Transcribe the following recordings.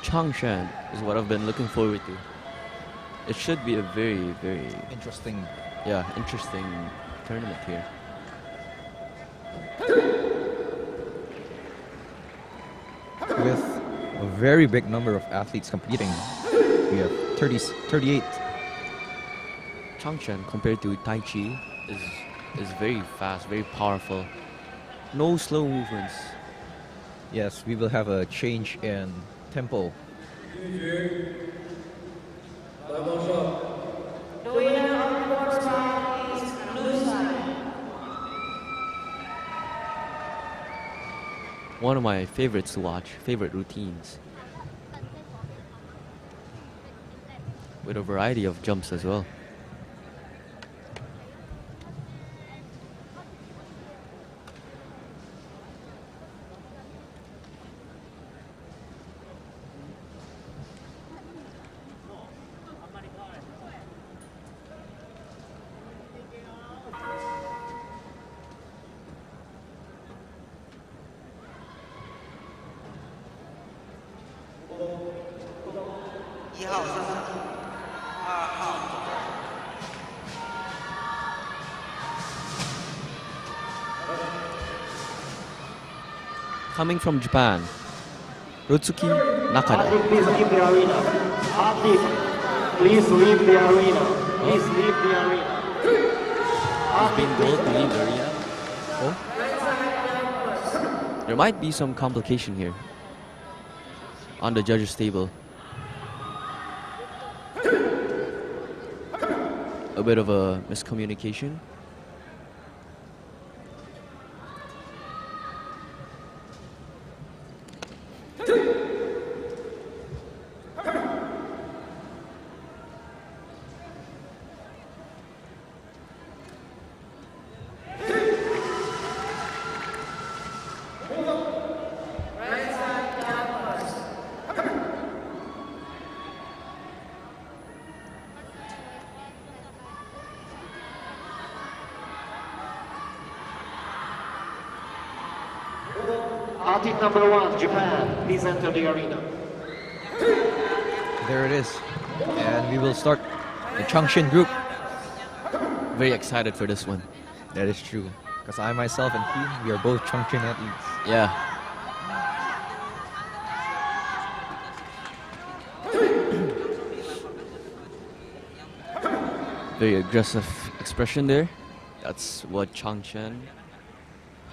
Changshan is what I've been looking forward to. It should be a very, very Interesting. interesting tournament here. With a very big number of athletes competing. We have 38. Changshan compared to Tai Chi is very fast, very powerful. No slow movements. Yes, we will have a change in tempo. One of my favorites to watch, favorite routines. With a variety of jumps as well. Coming from Japan, Rotsuki Nakada. Please leave the arena. Athlete, please leave the arena. Please leave the arena. He's been told to leave the arena. Oh. There might be some complication here on the judges' table. A bit of a miscommunication. Athlete number 1, Japan, please enter the arena. There it is. And we will start the Chanquan Group. Very excited for this one. That is true. Because I myself and he, we are both Chanquan athletes. Yeah. Very aggressive expression there. That's what Changshan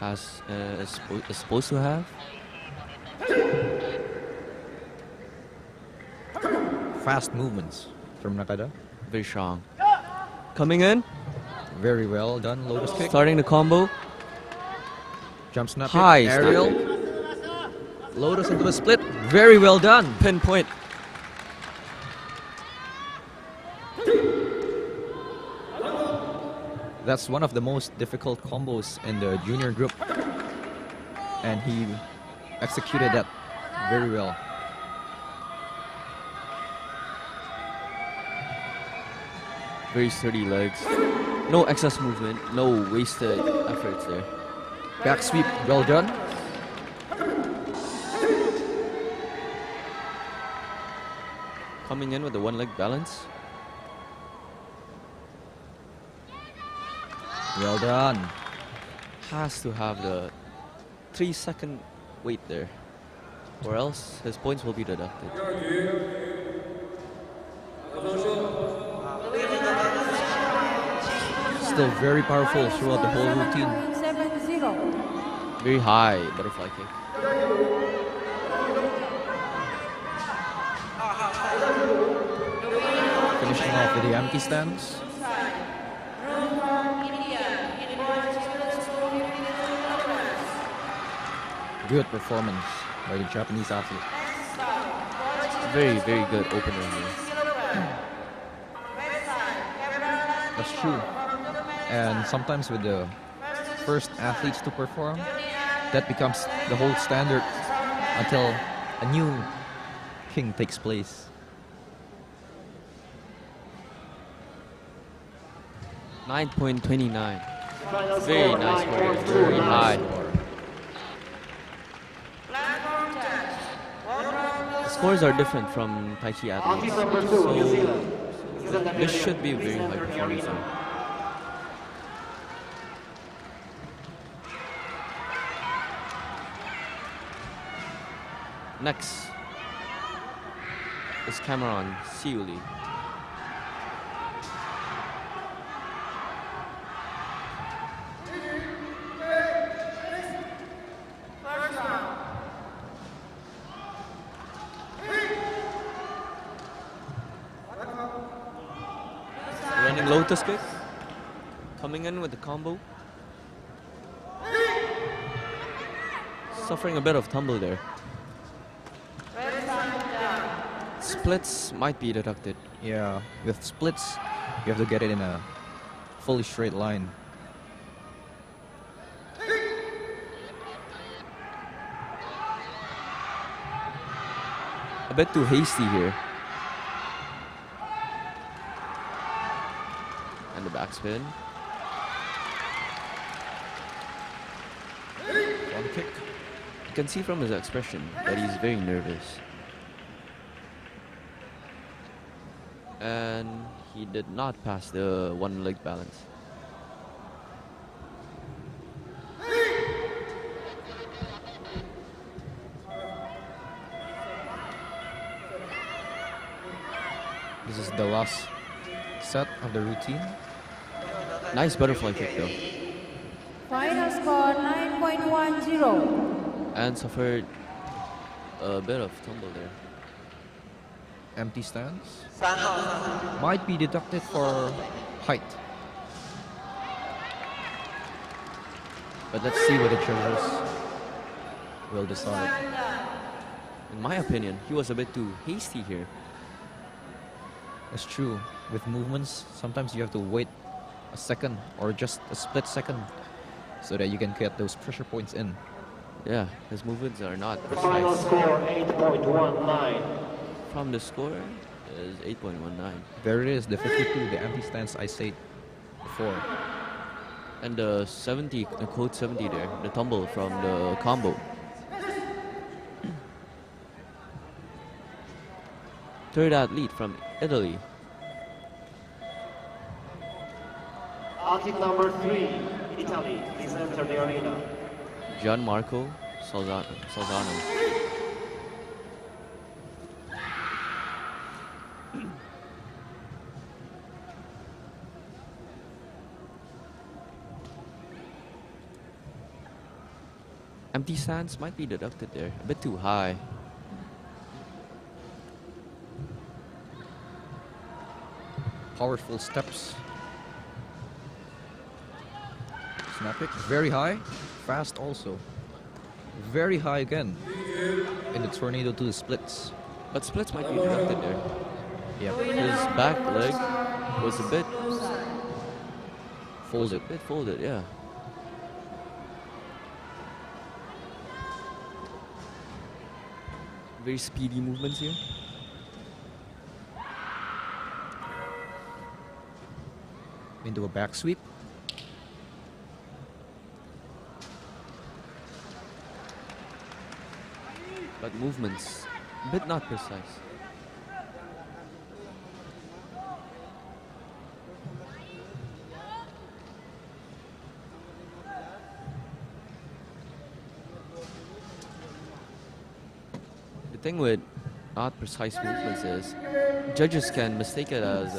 is supposed to have. Fast movements from Nakada. Very strong. Coming in, Very well done. Lotus kick. starting the combo. Jump snap. High kick, snap aerial. Lotus into a split. Very well done. Pinpoint. That's one of the most difficult combos in the junior group. And he executed that very well. Very sturdy legs. No excess movement. No wasted efforts there. Back sweep. Well done. Coming in with the one leg balance. Well done. Has to have the 3-second wait there, or else his points will be deducted. Still very powerful throughout the whole routine. 7-0. Very high butterfly kick. Finishing off with the empty stance. Good performance by the Japanese athlete. Very, very good opener here. That's true. And sometimes with the first athletes to perform, that becomes the whole standard until a new king takes place. 9.29. Final Very score, nice score. 9.29. Very high. The scores are different from Tai Chi Athlete athletes, number 2, New Zealand. so this should be a very high performance zone. Next is Cameron Siuli. Running lotus kick, coming in with the combo. Suffering a bit of tumble there. Splits might be deducted. Yeah, with splits, you have to get it in a fully straight line. A bit too hasty here. And the backspin. One kick. You can see from his expression that he's very nervous. And he did not pass the one leg balance. This is the last set of the routine. Nice butterfly kick though. Final score 9.10. And suffered a bit of tumble there. Empty stance. Might be deducted for height. But let's see what the judges will decide. In my opinion, he was a bit too hasty here. That's true. With movements, sometimes you have to wait a second or just a split second so that you can get those pressure points in. Yeah, his movements are not The final precise. score 8.19. From the score is 8.19. There it is, the 52, the empty stance I said before. And the 70, the quote 70 there, the tumble from the combo. Third athlete from Italy. Athlete number 3, Italy. Please enter the arena. Gianmarco Salzano. Empty stance might be deducted there. A bit too high. Powerful steps. Snap kick, very high. Fast also. Very high again. In the tornado to the splits. But splits might be deducted there. Yep. His back leg was a bit Folded. folded, yeah. Very speedy movements here. Into a back sweep. But movements, a bit not precise. The thing with not precise movements is judges can mistake it as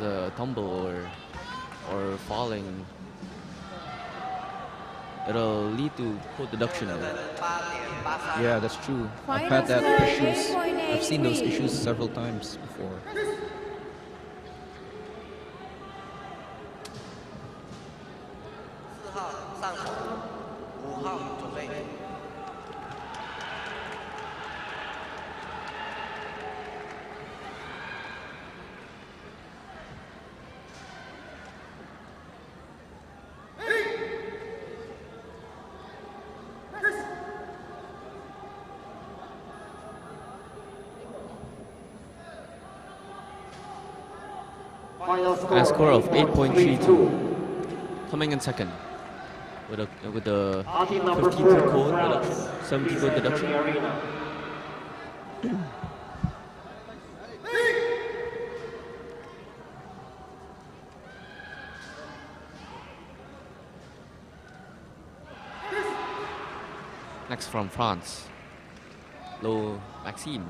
a tumble or falling. It'll lead to quote deduction. Yeah, that's true. I've Final had that score issues. I've seen those 8.83. issues several times before. Final And a score of 8.32. 8.32. Coming in second with the Athlete number 52 4, code France. deduction, 70 Please code enter deduction. the arena. Next from France, Lo Maxime.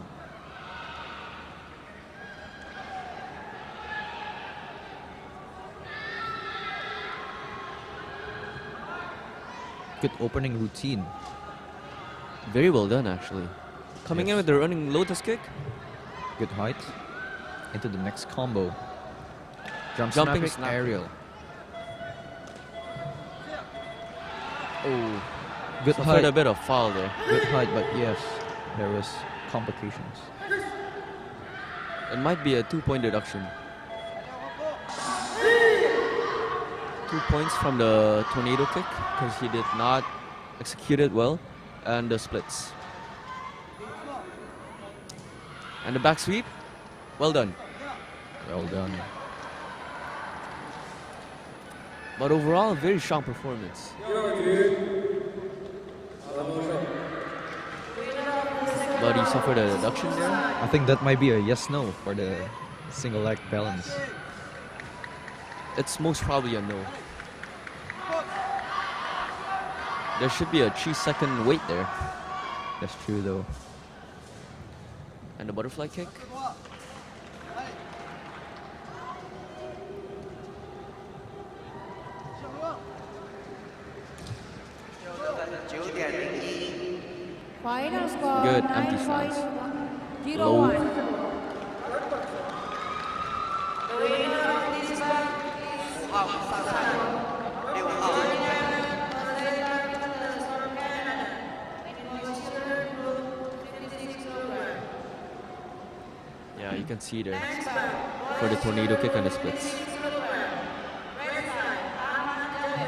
Good opening routine. Very well done, actually. Coming in Yes. with the running lotus kick. Good height. Into the next combo. Jumping Snapping snap. aerial. Oh, Good suffered height. a bit of foul there. Good height, but yes, there was complications. It might be a 2-point deduction. 2 points from the tornado kick because he did not execute it well, and the splits. And the back sweep, well done. Well done. But overall, very strong performance. But he suffered a deduction there. I think that might be a yes-no for the single leg balance. It's most probably a no. There should be a 3-second wait there. That's true though. And the butterfly kick. Final score Good, empty stance. 9.01. Yeah, you can see there for the tornado kick and the splits.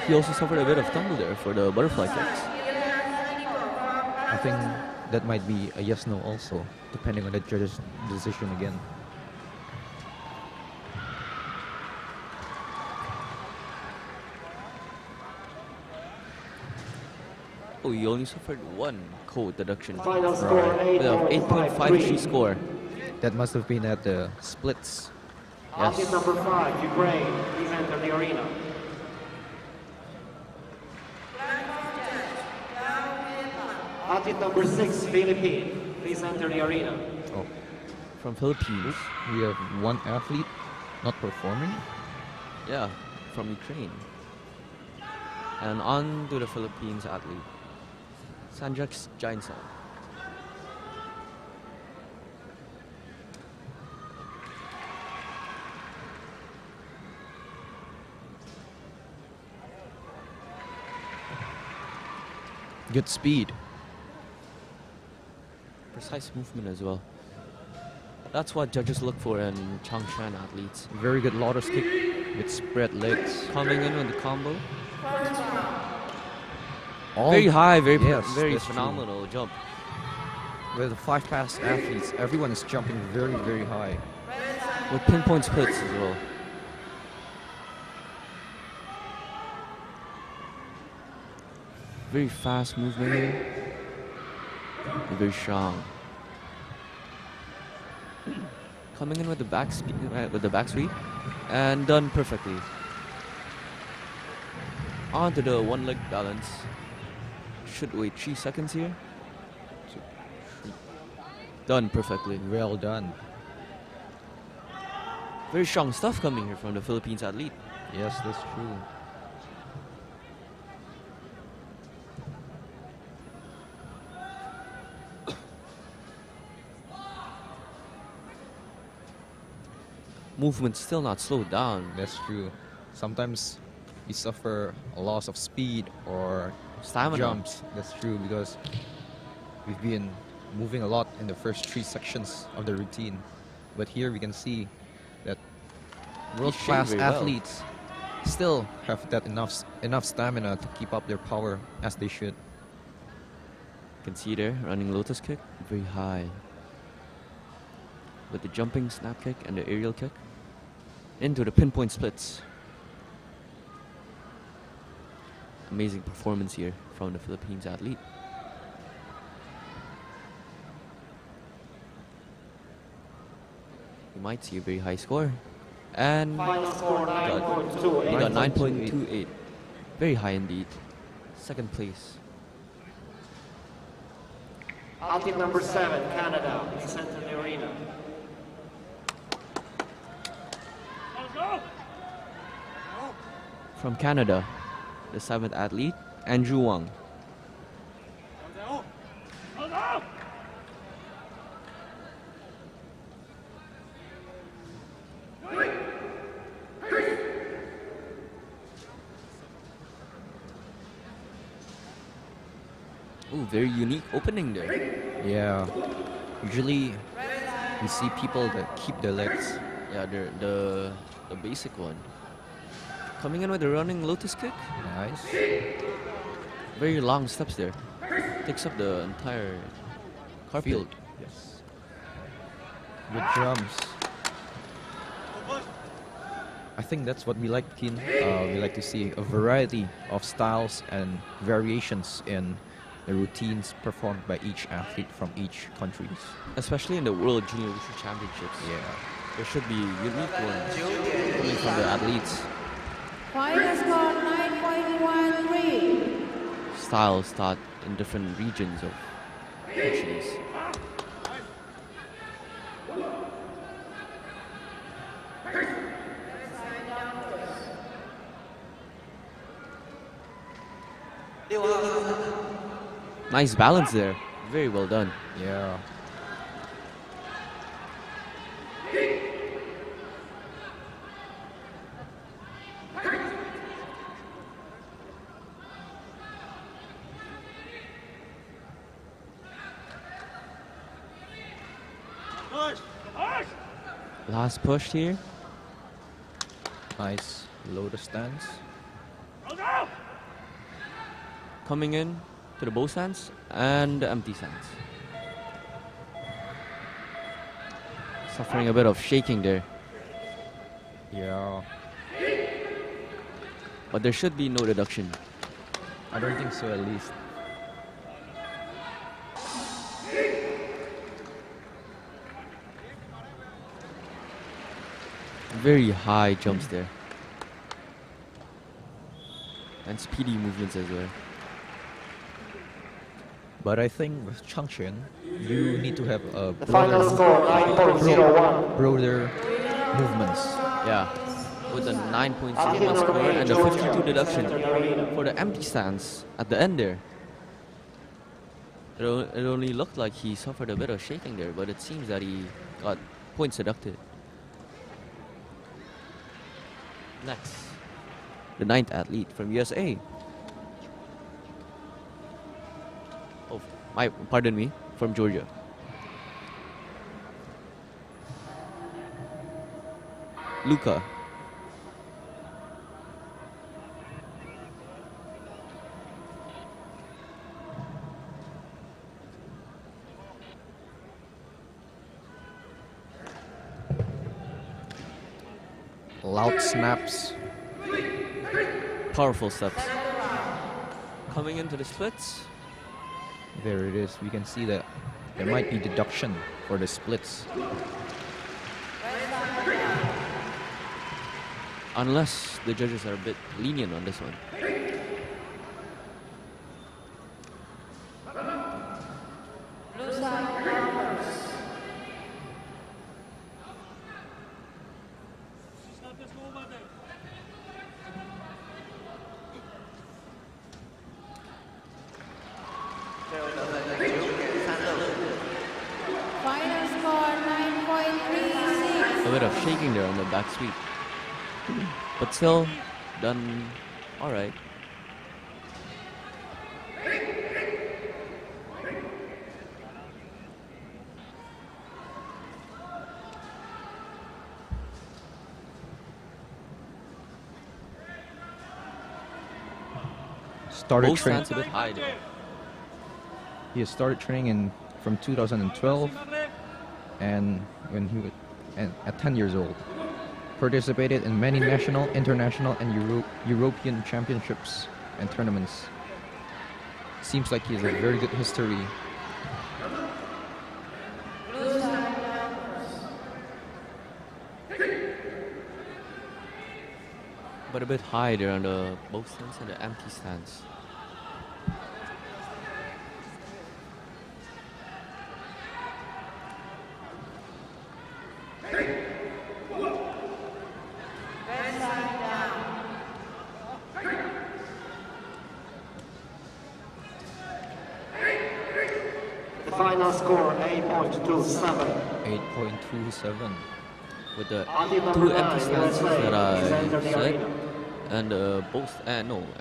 He also suffered a bit of tumble there for the butterfly kicks. I think that might be a yes-no also, depending on the judge's decision again. Oh, he only suffered one code deduction. Final score With an 8.53 score. That must have been at the splits. Athlete number 5, Ukraine, please enter the arena. Athlete number 6, Philippines, please enter the arena. Oh, From Philippines. we have one athlete not performing. Yeah, from Ukraine. And on to the Philippines athlete, Sanjak Jainson. Good speed. Precise movement as well. That's what judges look for in Changshan athletes. Very good lotus kick with spread legs. Coming in with the combo. All Very high, very Yes, very that's true. phenomenal jump. with the 5-pass athletes, everyone is jumping very, very high. With pinpoint splits as well. Very fast movement here. Very strong. Coming in with the back sweep, and done perfectly. Onto the one leg balance. Should wait 3 seconds here. Done perfectly. Well done. Very strong stuff coming here from the Philippines athlete. Yes, that's true. Movement still not slowed down. That's true. Sometimes we suffer a loss of speed or Stamina. jumps. That's true because we've been moving a lot in the first 3 sections of the routine. But here we can see that world-class very well. athletes still have that enough stamina to keep up their power as they should. You can see there, running lotus kick, very high. With the jumping snap kick and the aerial kick. Into the pinpoint splits. Amazing performance here from the Philippines athlete. might see a very high score. And Final score 9.28. he got 9.28. Very high indeed. Second place. Athlete number 7, Canada, please enter the arena. From Canada, the 7th athlete, Andrew Wang. Ooh, very unique opening there. Yeah. Usually, we see people that keep their legs. Yeah, the basic one. Coming in with a running lotus kick. Nice. Very long steps there. Takes up the entire car field. Yes. Good jumps. I think that's what we like, Keen. We like to see a variety of styles and variations in the routines performed by each athlete from each country. Especially in the World Junior Wushu Championships. Yeah. There should be unique ones coming from the athletes. Final score 9.13. Styles taught in different regions of countries. Nice balance there. Very well done. Yeah. Last push here. Nice lotus stance. Coming in to the bow stance and the empty stance. Suffering a bit of shaking there. Yeah. But there should be no deduction. I don't think so, at least. Very high jumps there. And speedy movements as well. But I think with Chanquan, you need to have a The final score 9.01. broader movements. Yeah. With a 9.01 score and a 52 deduction for the empty stance at the end there. It only looked like he suffered a bit of shaking there, but it seems that he got points deducted. Next, the 9th athlete from USA. Oh, pardon me, from Georgia. Luca. Loud snaps. Powerful steps. Coming into the splits. There it is. We can see that there might be deduction for the splits. Unless the judges are a bit lenient on this one. Final score 9.36. A bit of shaking there on the back sweep. But still done alright. Started Both training. stands a bit high there. He has started training from 2012, and when he was at 10 years old, participated in many national, international, and European championships and tournaments. Seems like he has a very good history. but a bit high there on the both stance and the empty stance. The final score 8.27. 8.27. With the Athlete two number empty 9, stances USA, that I please enter the said, arena. and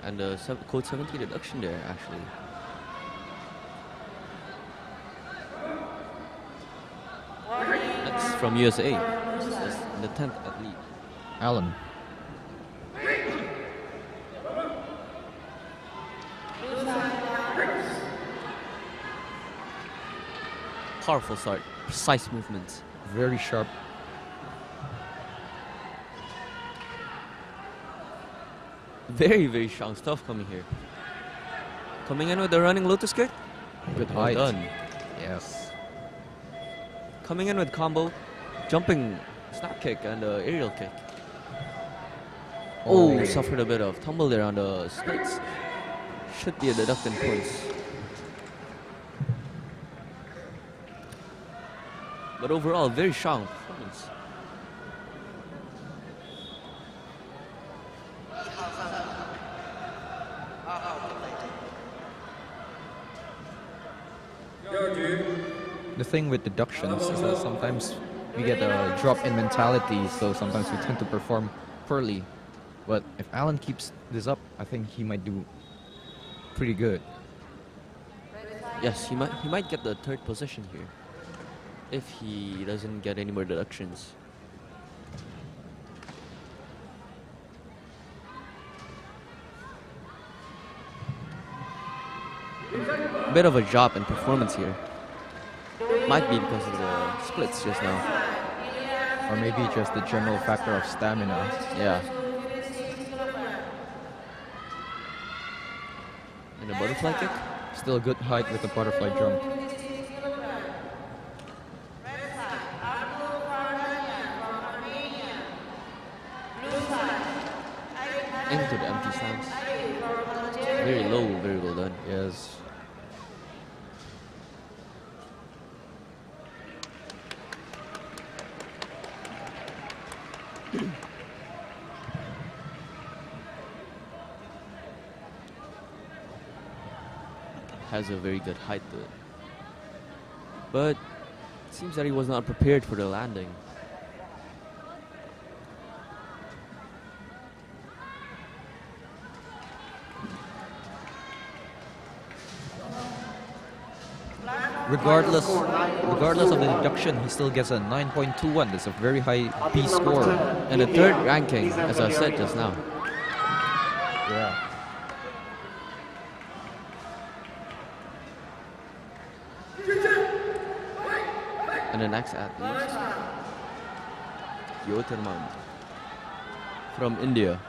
and the code 70 deduction there actually. Next from USA, this is the 10th athlete. Alan. Powerful start, precise movements. Very sharp. Very, very strong stuff coming here. Coming in with the running lotus kick. Good Well height. done. Yes. Coming in with combo, jumping snap kick and aerial kick. Oh, suffered a bit of tumble there on the splits. Should be a deducting points. But overall, very strong performance. The thing with deductions is that sometimes we get a drop in mentality, so sometimes we tend to perform poorly. But if Alan keeps this up, I think he might do pretty good. Yes, he might get the third position here if he doesn't get any more deductions. Bit of a drop in performance here. Might be because of the splits just now. Or maybe just the general factor of stamina. Yeah. And a butterfly kick. Still a good height with the butterfly jump. Into the empty stance. Very low, very well done. Yes. Has a very good height to it. But it seems that he was not prepared for the landing. Regardless of the deduction, he still gets a 9.21. That's a very high B score. And a third ranking, as I said just now. Yeah. And the next athlete, Yotarman from India.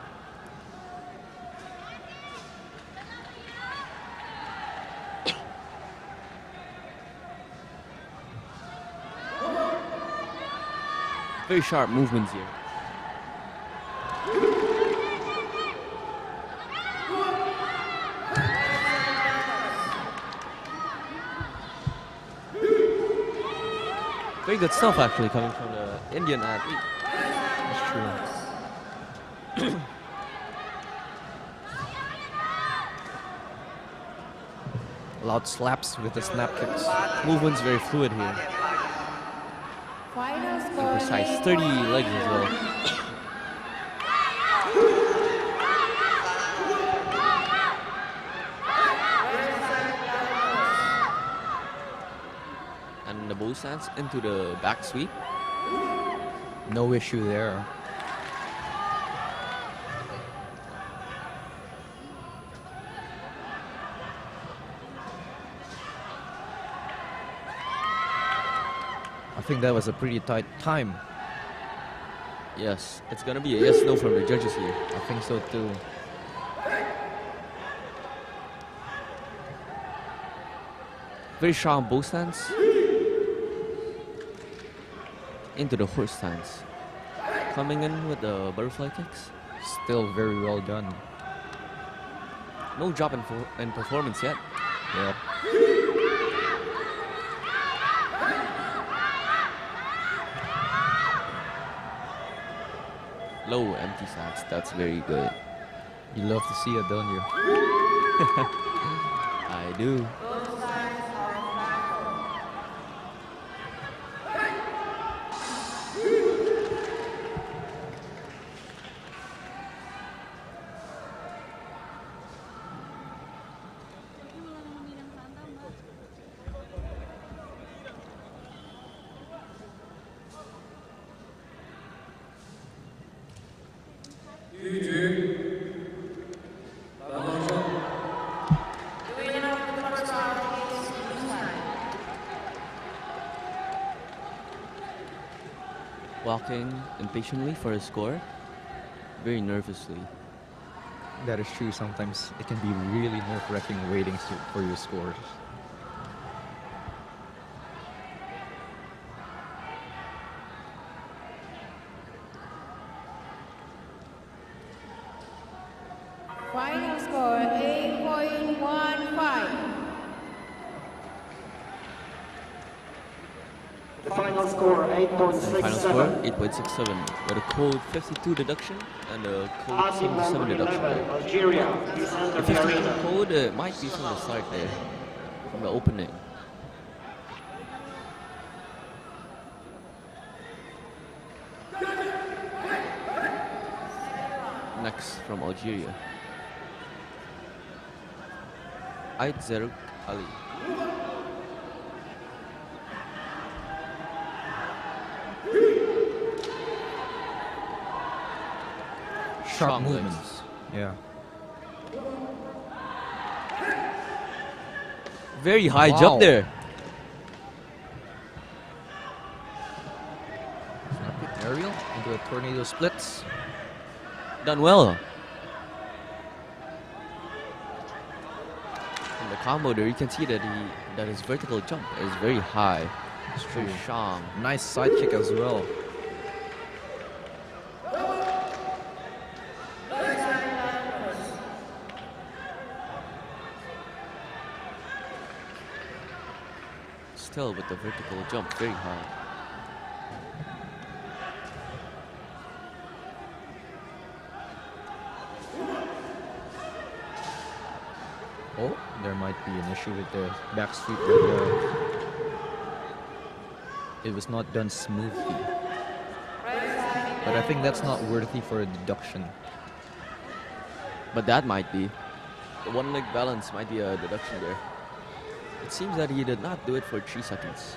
Very sharp movements here. Very good stuff actually coming from the Indian athlete. That's true. Loud slaps with the snap kicks. Movements very fluid here. Final And score precise. 30 legs as well. And the bow stance into the back sweep. No issue there. I think that was a pretty tight time. Yes, it's gonna be a yes no from the judges here. I think so too. Very strong bow stance. Into the horse stance. Coming in with the butterfly kicks. Still very well done. No drop in performance yet. Yeah. Low empty stance. That's very good. You love to see it, don't you? I do. Walking impatiently for a score, very nervously. That is true. Sometimes it can be really nerve-wracking waiting for your scores. Final score 8.15. The final score And final score 8.67. 8.67 with a code 52 deduction and a code Team 77 number deduction 11, there. Algeria, please enter The the 52 arena. code might be from the start there, from the opening. Next from Algeria. Ait Zeruk Ali. Sharp Strong legs. movements. Yeah. Very high Wow. jump there. Snap aerial into a tornado splits. Done well. In the combo there, you can see that his vertical jump is very high. It's Very true. strong. Nice side kick as well. Still with the vertical jump, very high. Oh, there might be an issue with the back sweep right there. It was not done smoothly. But I think that's not worthy for a deduction. But that might be. The one leg balance might be a deduction there. It seems that he did not do it for 3 seconds.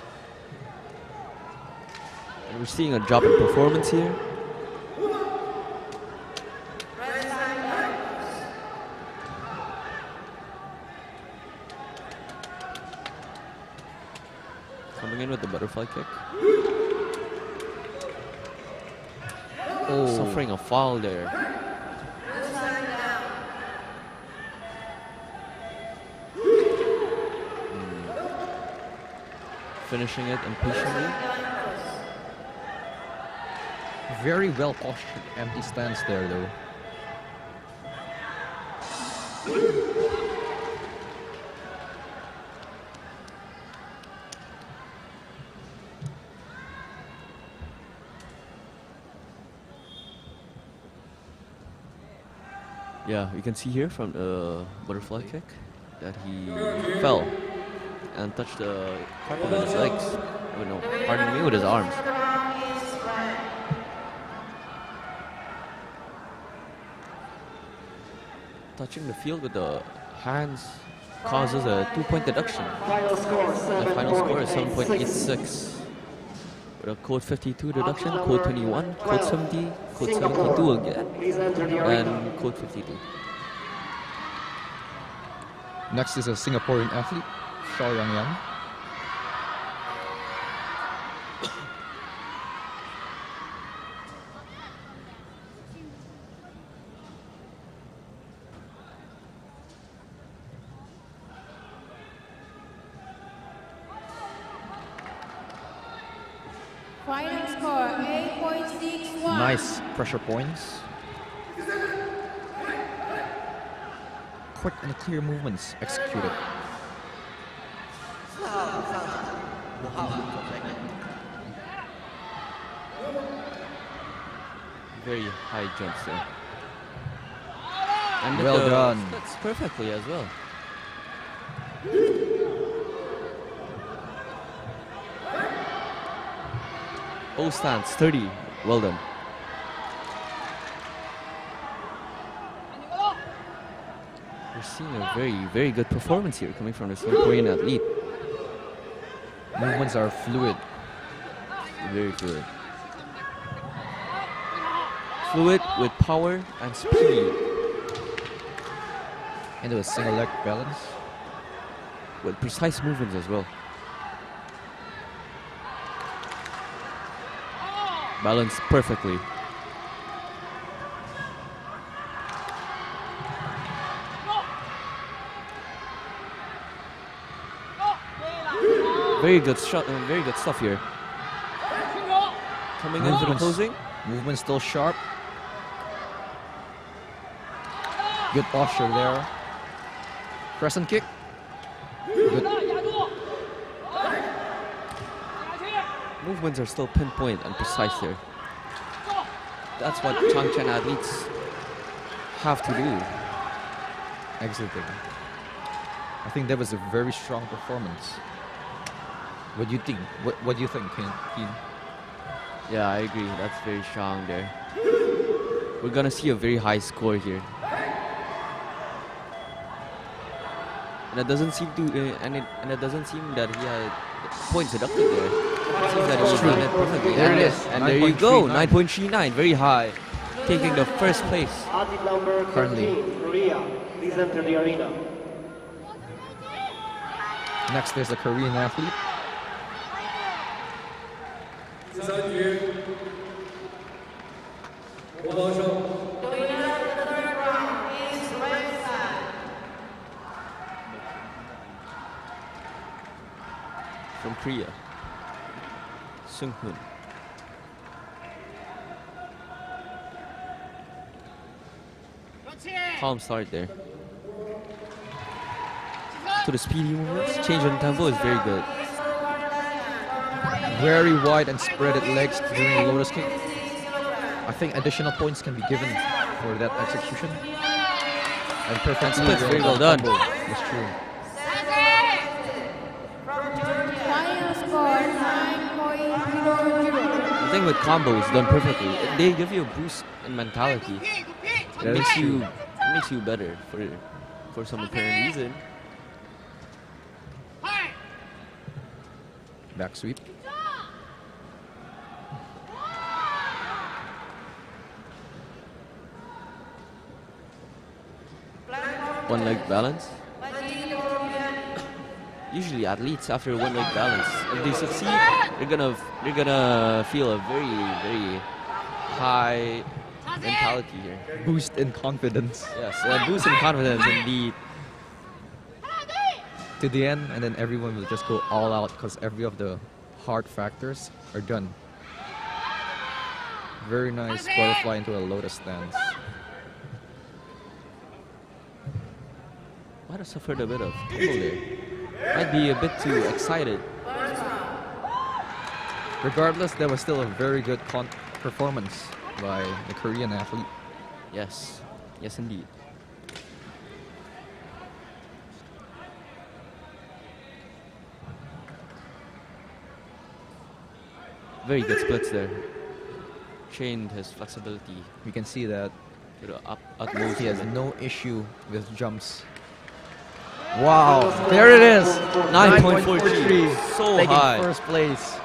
And we're seeing a drop in performance here. Coming in with the butterfly kick. Oh, Suffering a foul there. Finishing it impatiently. very well postured empty stance there though. Yeah, you can see here from the butterfly kick that he fell and touched the carpet with his legs. Oh no, pardon me, with his arms. Touching the field with the hands causes a 2-point deduction. Final score The final score is 7.86. 7.86. With a code 52 deduction, code 21, code 70, code 72 again, Please enter the arena. and code 52. Next is a Singaporean athlete, Shaw Yang Yang. Final score 8.61. Nice pressure points. quick and clear movements executed. Very high jumps there. And Well done. That's perfectly as well. O stance, 30. Well done. We're seeing a very, very good performance here coming from the Singaporean athlete. Movements are fluid. Very fluid. Fluid with power and speed. Into a single leg balance. With precise movements as well. Balanced perfectly. Very good shot, very good stuff here. Coming into the closing. Movement still sharp. Good posture there. Crescent kick. Good. Movements are still pinpoint and precise there. That's what Chanquan athletes have to do. Exiting. I think that was a very strong performance. What do you think? What do you think, Keen? Yeah, I agree. That's very strong there. We're gonna see a very high score here. And it doesn't seem to, and it doesn't seem that he had points deducted there. It seems that he's done it perfectly. There it And- is. And there you go, 9.39. 9.39, very high, taking the first place. Athlete number Currently. 13, Korea. Please enter the arena. Next is the Korean athlete. From Korea, Sung-hoon. Calm start there. To the speedy movements, change in tempo is very good. Very wide and spreaded legs during the lotus kick. I think additional points can be given for that execution. And perfect splits, very well done. That's true. Final score 9.00. The thing with combos done perfectly, they give you a boost in mentality. It makes you better for some apparent reason. Back sweep. One leg balance. Usually athletes after one leg balance, if they succeed, they're gonna feel a very, very high mentality here. Boost in confidence. Yes, a boost in confidence indeed. To the end, and then everyone will just go all out because every of the hard factors are done. Very nice butterfly into a lotus stance. Might have suffered a bit of tumble there. Might be a bit too excited. Regardless, that was still a very good performance by the Korean athlete. Yes, yes indeed. Very good splits there. Trained his flexibility You can see that to the utmost. he has no issue with jumps. Wow, there it is. 9.43, so taking high. first place.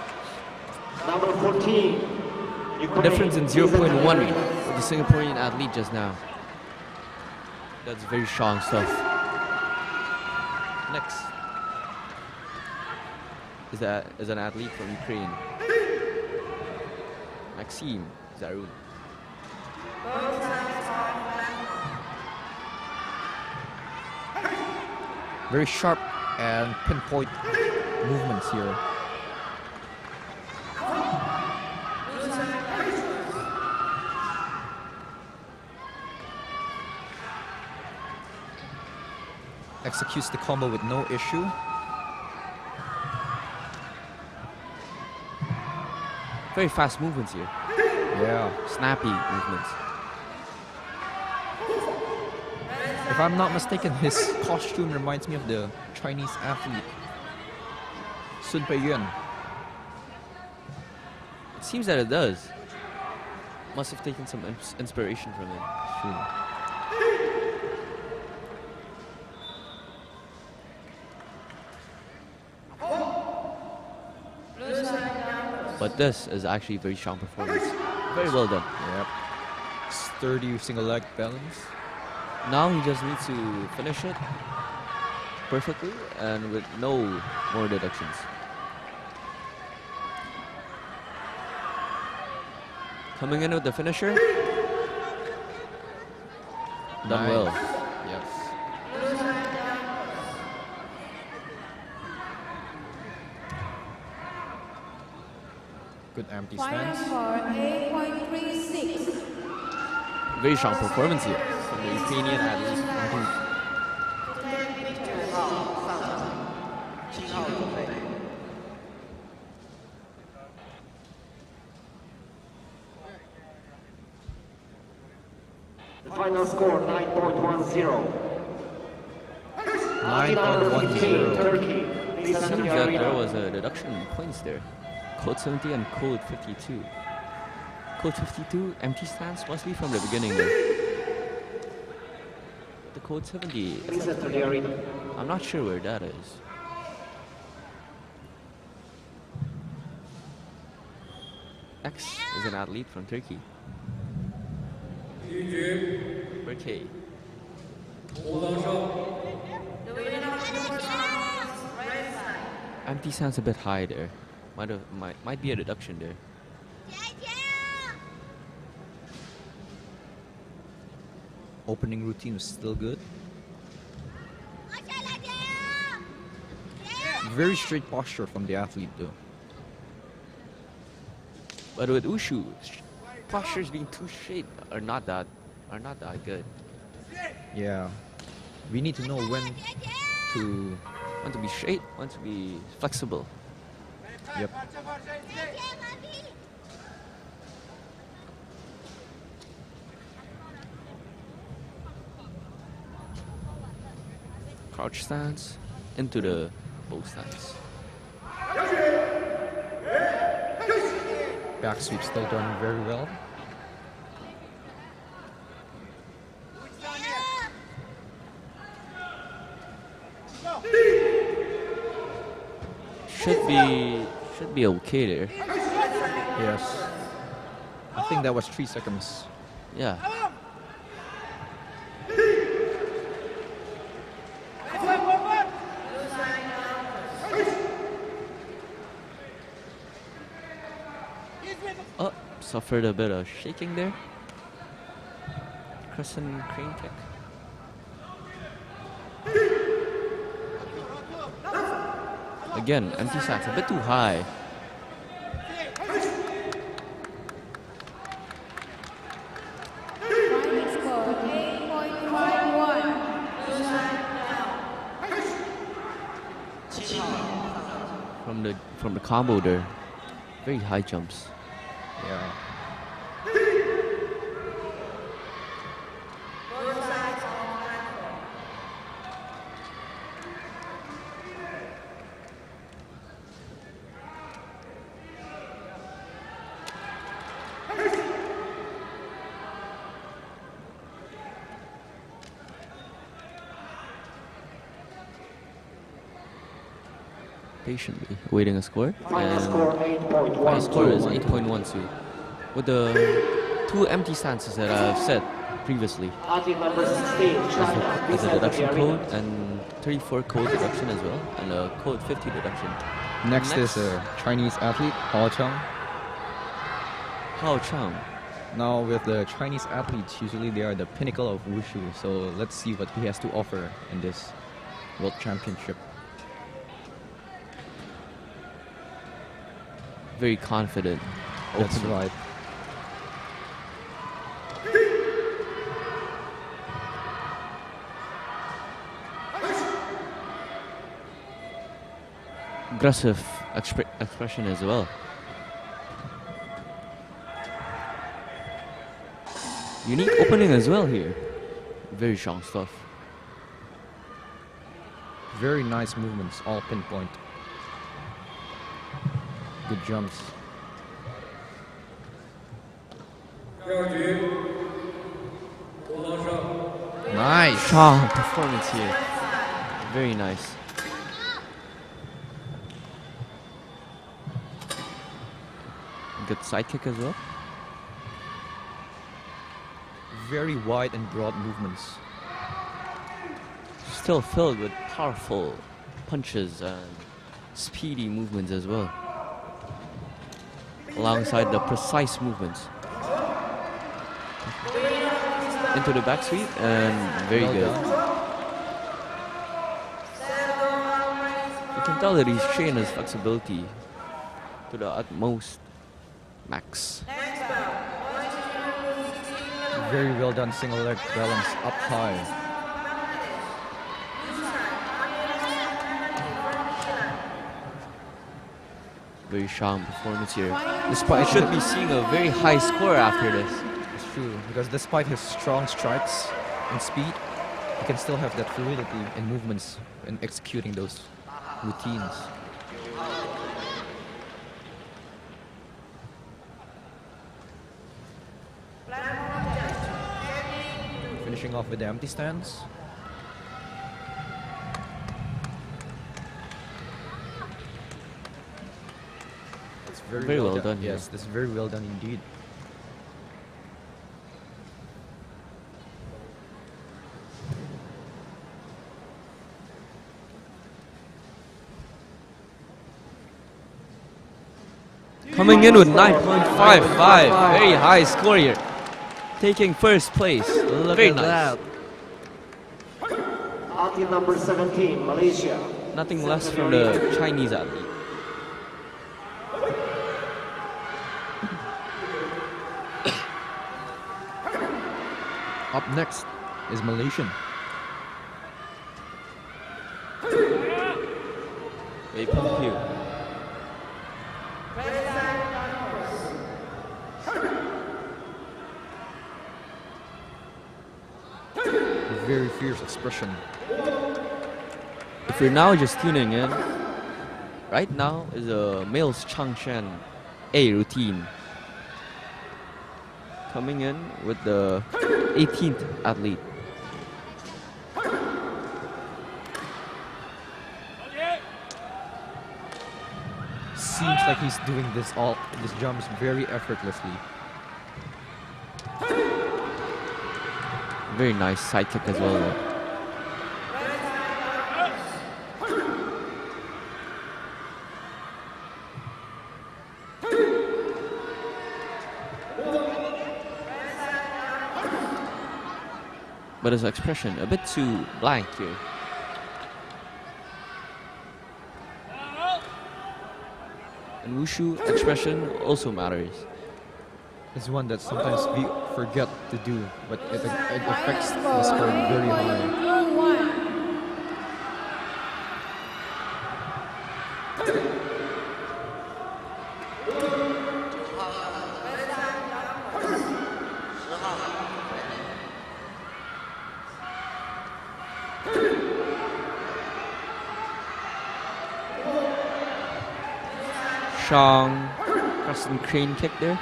Number 14, Ukraine. Difference in Please enter 0.1 the arena. with the Singaporean athlete just now. That's very strong stuff. Next is an athlete from Ukraine, Maxime Zarun. Very sharp and pinpoint movements here. executes the combo with no issue. Very fast movements here. Yeah. Snappy movements. If I'm not mistaken, his costume reminds me of the Chinese athlete Sun Peiyuan. It seems that it does. Must have taken some inspiration from him. Sure. But this is actually a very strong performance. Very well done. Yep. Sturdy single leg balance. Now he just needs to finish it perfectly and with no more deductions. Coming in with the finisher. Done well. Yes. Good empty Final stance. score 8.36. Very strong performance here from the Ukrainian athlete. The final score 9.10. 9.10. Turkey. Please Seems enter the that there arena. was a deduction in points there. Code 70 and code 52. Code 52, empty stance must be from the beginning there. The code 70, Please enter the arena. I'm not sure where that is. X is an athlete from Turkey. Okay. Empty stance a bit high there. Might be a deduction there. Opening routine was still good. Very straight posture from the athlete though. But with wushu, postures being too straight are not that good. Yeah. We need to know when to... Want to be straight, want to be flexible. Yep. Crouch stance into the bow stance. Back sweep still done very well. Should be okay there. Yes. I think that was 3 seconds. Yeah. Oh, suffered a bit of shaking there. Crescent crane kick. Again, empty stance, a bit too high. Final score 8.51. From the combo there, very high jumps. Yeah. Patiently waiting a score. Final And score my score is 8.12. 8.12. With the 2 empty stances that I've said previously. Athlete number 16, China. Please There's a enter deduction the arena. code and 34 code deduction as well, and a code 50 deduction. Next is a Chinese athlete, Hao Chang. Hao Chang. Now with the Chinese athletes, usually they are the pinnacle of wushu. So let's see what he has to offer in this World Championship. Very confident. That's opening. right. aggressive expression as well. Unique opening as well here. Very strong stuff. Very nice movements, all pinpoint. Good jumps. Nice. Strong performance here. Very nice. Good side kick as well. Very wide and broad movements. Still filled with powerful punches and speedy movements as well. Alongside the precise movements. Into the back sweep and very Well good. done. You can tell that he's trained his flexibility to the utmost max. Very well done single leg balance up high. Very strong performance here. I Despite should be seeing a very high score after this. It's true, because despite his strong strikes and speed, he can still have that fluidity in movements in executing those routines. Finishing off with the empty stance. It's Very well done here. Yes, this is very well done indeed. Coming in with 9.55. Very high score here. Taking first place. Very nice. Athlete number 17, Malaysia. Nothing less from the Chinese athlete. Up next is Malaysian. Very pump here. A very fierce expression. If you're now just tuning in, right now is a male's Chanquan A routine. Coming in with the 18th athlete. Seems like he's doing these jumps very effortlessly. Very nice side kick as well though. But his expression a bit too blank here. And wushu expression also matters. It's one that sometimes we forget to do, but it affects the score very high. Strong crescent crane kick there.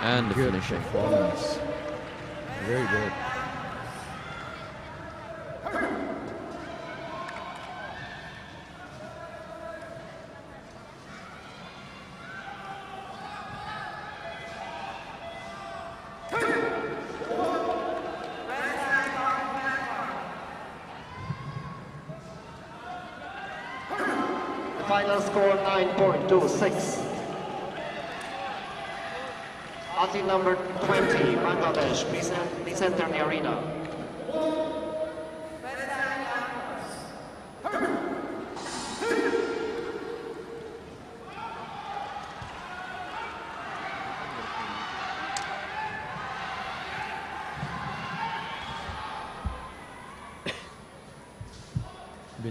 And the Good finisher. performance. Very good. The final score 9.26. Athlete number 20, Bangladesh, please enter the arena.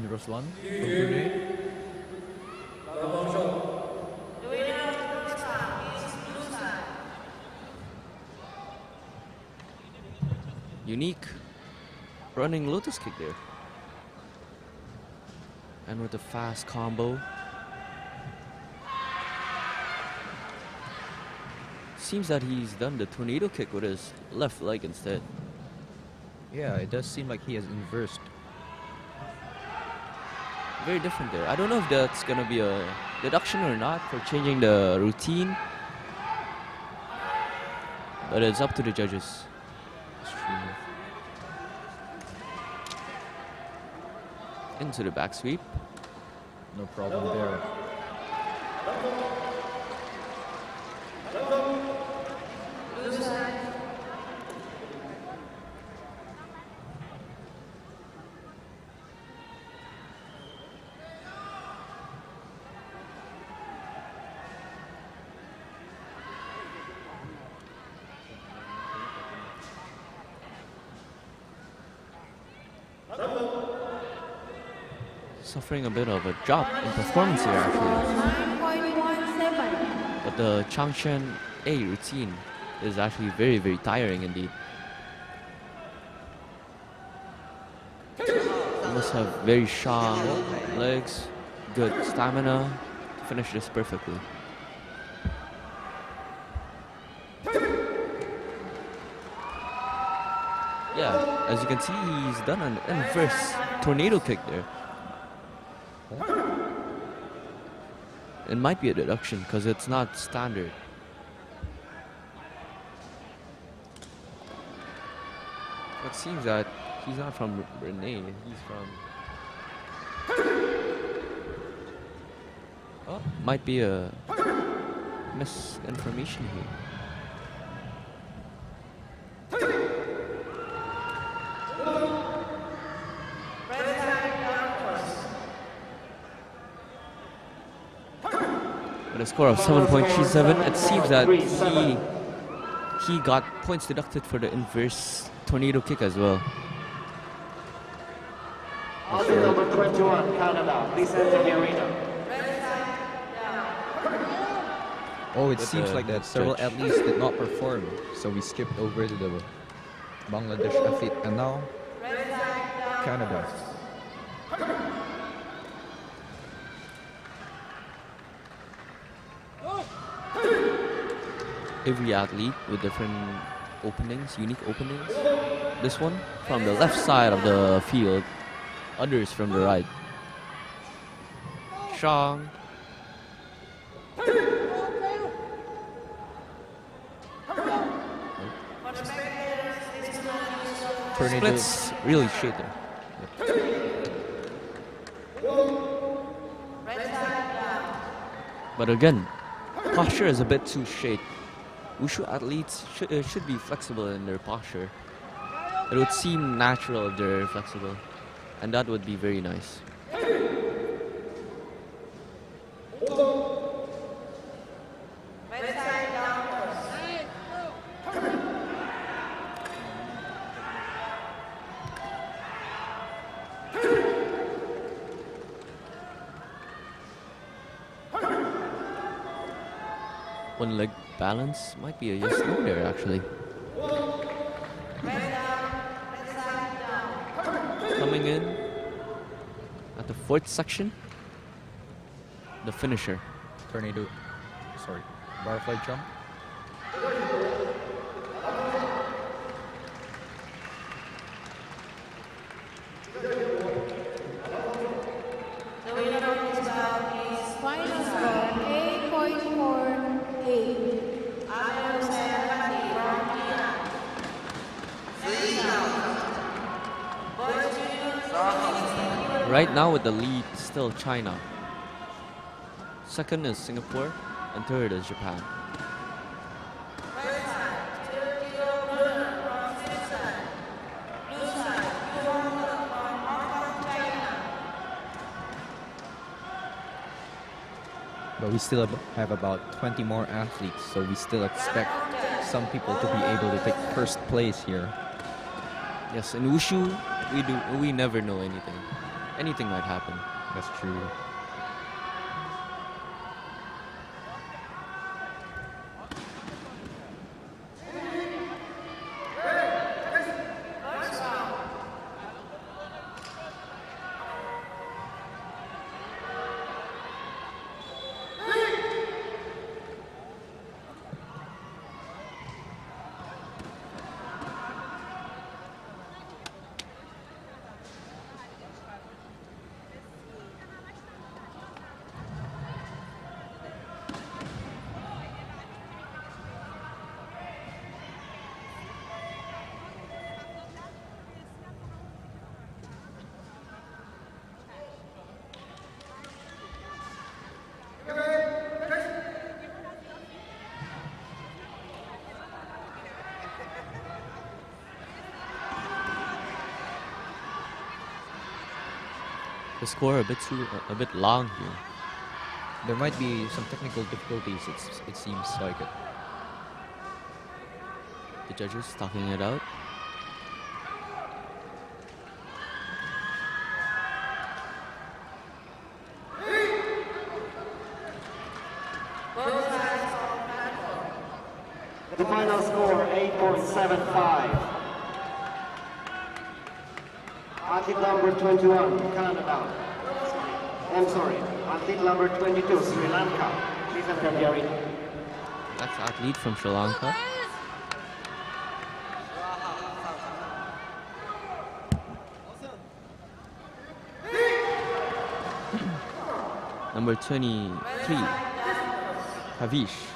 Bin Ruslan from Brunei. Unique running lotus kick there. And with a fast combo. Seems that he's done the tornado kick with his left leg instead. Yeah, it does seem like he has inversed. Very different there. I don't know if that's gonna be a deduction or not for changing the routine. But it's up to the judges. Into the back sweep. No problem there. Suffering a bit of a drop in performance here actually. 9.17. But the Chanquan A routine is actually very, very tiring indeed. You must have very strong legs, good stamina to finish this perfectly. Yeah, as you can see, he's done an inverse tornado kick there. It might be a deduction because it's not standard. It seems that he's not from Brunei, he's from... Oh, might be a misinformation here. With a score of 7.37, it seems that he got points deducted for the inverse tornado kick as well. Athlete number 21, Canada, please enter the arena. Oh, it But seems the like that several judge- athletes did not perform, so we skipped over to the Bangladesh athlete, and now Canada. Every athlete with different openings, unique openings. This one from the left side of the field, others from the right. Strong. Tornado. Splits really straight there. But again, posture is a bit too straight. Wushu athletes should be flexible in their posture. It would seem natural if they're flexible, and that would be very nice. One leg balance might be a yes no there actually. Coming in at the fourth section, the finisher. Tornado. Sorry. Butterfly jump. Final score 8.48. Right now with the lead, still China. Second is Singapore, and third is Japan. But we still have about 20 more athletes, so we still expect some people to be able to take first place here. Yes, in wushu, we never know anything. anything might happen. That's true. The score a bit long here. There might be some technical difficulties, it seems like it. The judges talking it out. The final score 8.75. Athlete number 21, Canada. I'm sorry, athlete number 22, Sri Lanka. Please enter the arena. That's athlete from Sri Lanka. Number 23, Kavish.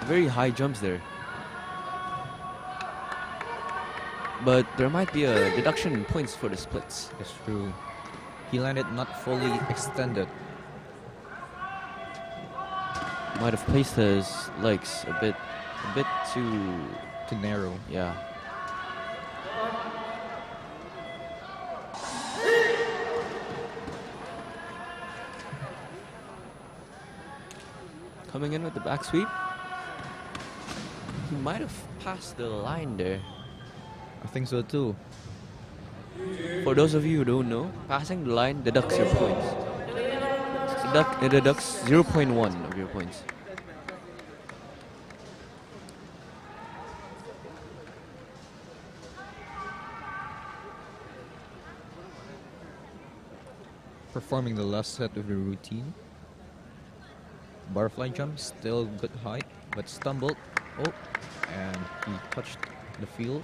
Very high jumps there. But there might be a deduction in points for the splits. It's true. He landed not fully extended. Might have placed his legs a bit too narrow. yeah. Coming in with the back sweep. He might have passed the line there. I think so too. For those of you who don't know, passing the line deducts your points. It deducts 0.1 of your points. Performing the last set of the routine. Butterfly jump, still good height, but stumbled. Oh, and he touched the field.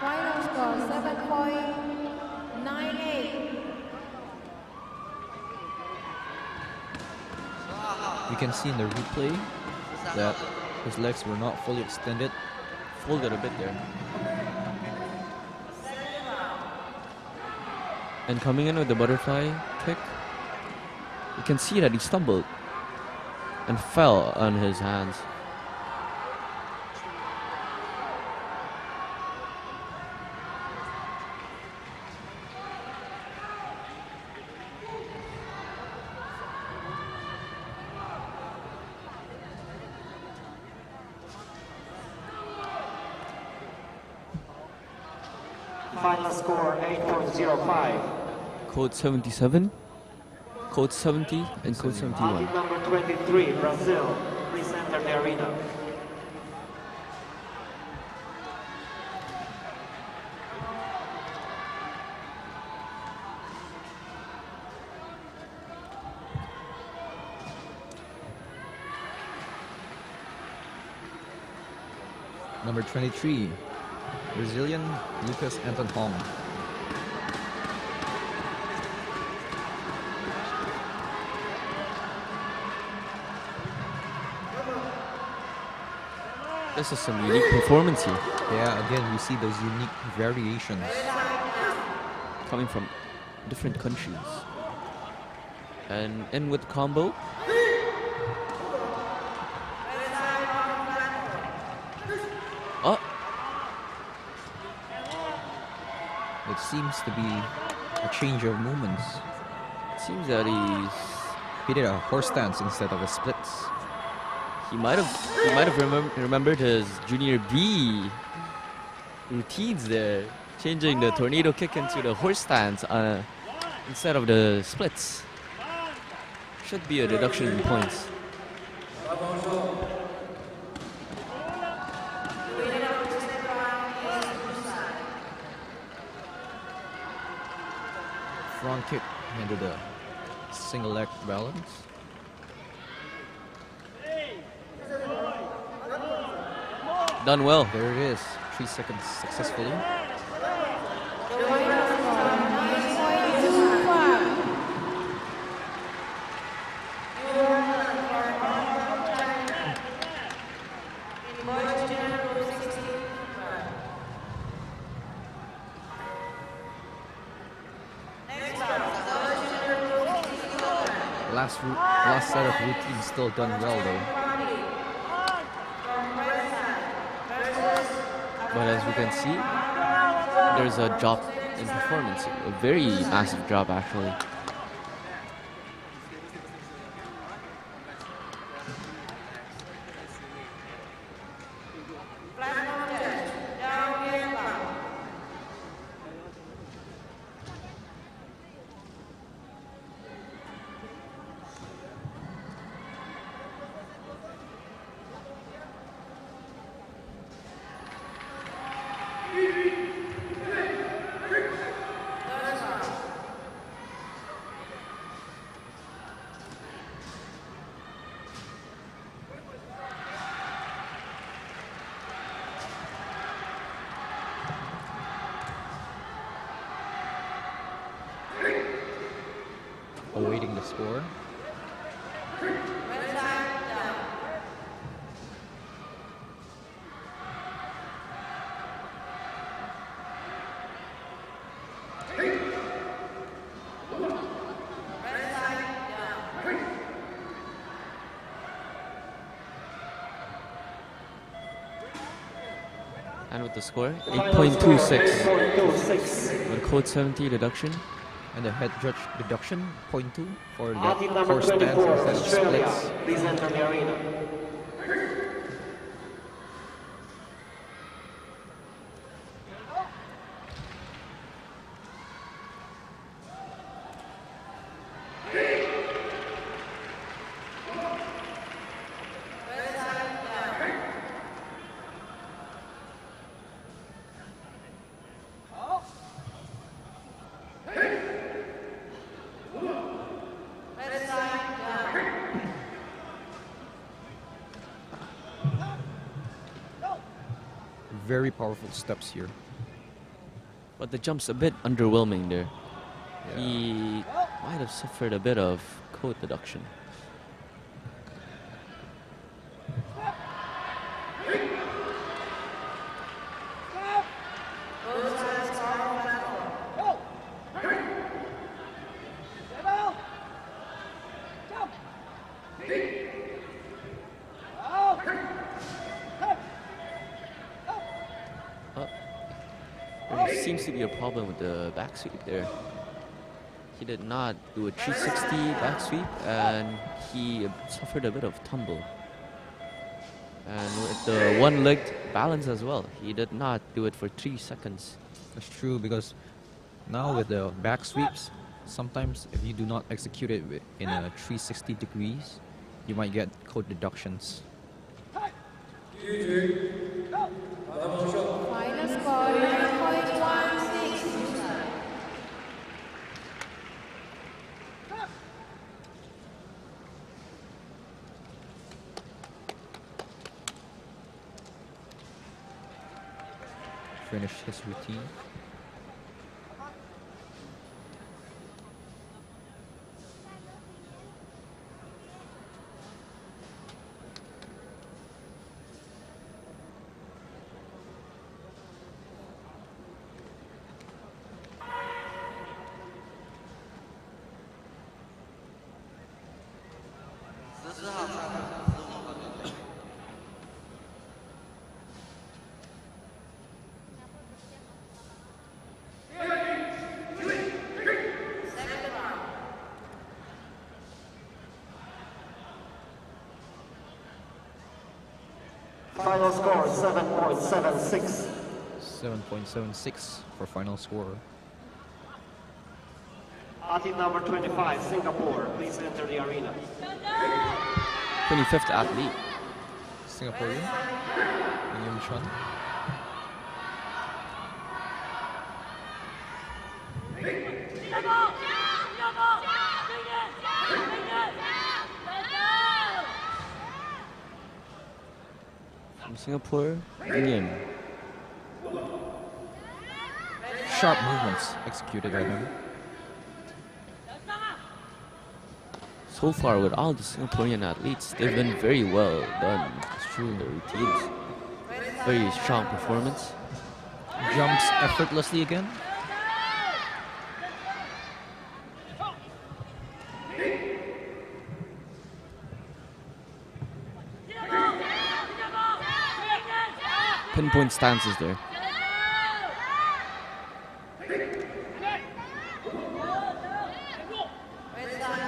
Final score 7.98. You can see in the replay that his legs were not fully extended. Folded a bit there. And coming in with the butterfly kick, you can see that he stumbled and fell on his hands. Final score 8.05. Code 77, code 70, and code 71. Athlete number 23, Brazil. Please enter the arena. Number 23, Brazilian Lucas Anton Hong. This is some unique performance here, Yeah, again, we see those unique variations. coming from different countries. And in with combo. Oh, It seems to be a change of movements. seems that He did a horse stance instead of a splits. he might have remembered his junior B routines there, changing the tornado kick into the horse stance instead of the splits. Should be a deduction in points. Front kick into the single leg balance. Done well. There it is. 3 seconds successfully. Final score 9.25. Last set of routines still done well though. But as we can see, there's a drop in performance. A very massive drop, actually. Awaiting the score. And with the score, 8.26. With code 70 deduction. And the head judge deduction, 0.2 for the Athlete number horse stance 24, instead of Australia. splits. Please enter the arena. Very powerful steps here. But the jump's a bit underwhelming there. Yeah. He might have suffered a bit of code deduction. There seems to be a problem with the back sweep there. He did not do a 360 back sweep and he suffered a bit of tumble. And with the one-legged balance as well, he did not do it for 3 seconds. That's true, because now with the back sweeps, sometimes if you do not execute it in a 360 degrees, you might get code deductions. Final score 9.16. Finish his routine. Final score 7.76. 7.76 for final score. Athlete number 25, Singapore, please enter the arena. 25th athlete. Singaporean. William Chun. From Singapore, Indian. Sharp movements executed by him. So far, with all the Singaporean athletes, they've been very well done. It's true, the routines. Very strong performance. Jumps effortlessly again. Pinpoint stances there.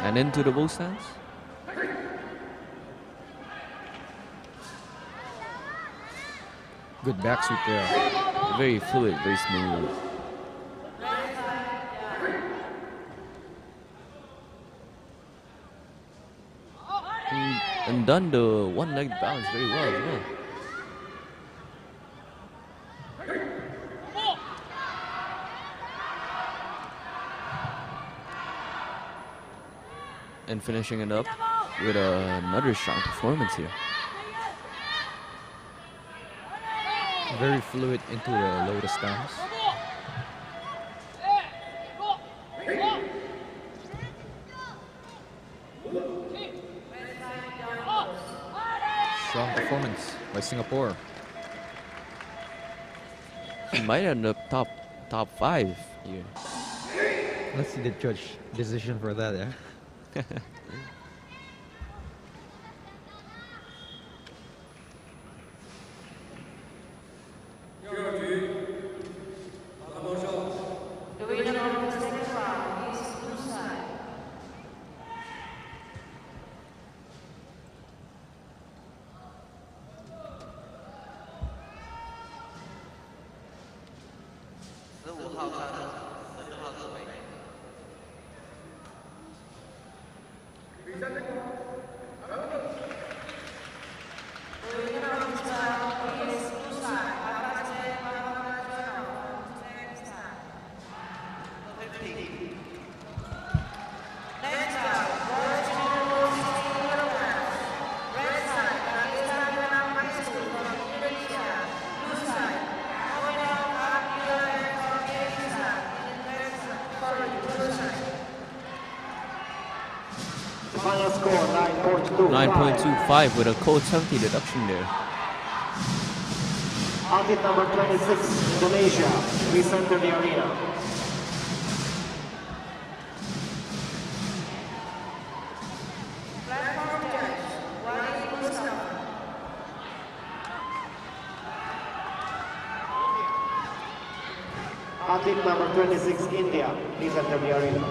And into the bow stance. Good back sweep there. Very fluid, very smooth. And done the one-legged balance very well as well. And finishing it up with another strong performance here. Very fluid into the lotus stance. Strong performance by Singapore. He might end up top 5 here. Let's see the judge decision for that, yeah? The winner of the second round is wushu. Final score 9.25. 9.25 with a code 70 deduction there. Athlete number 26, Indonesia, please enter the arena. Platform judge, wushu. Athlete number 26, India, please enter the arena.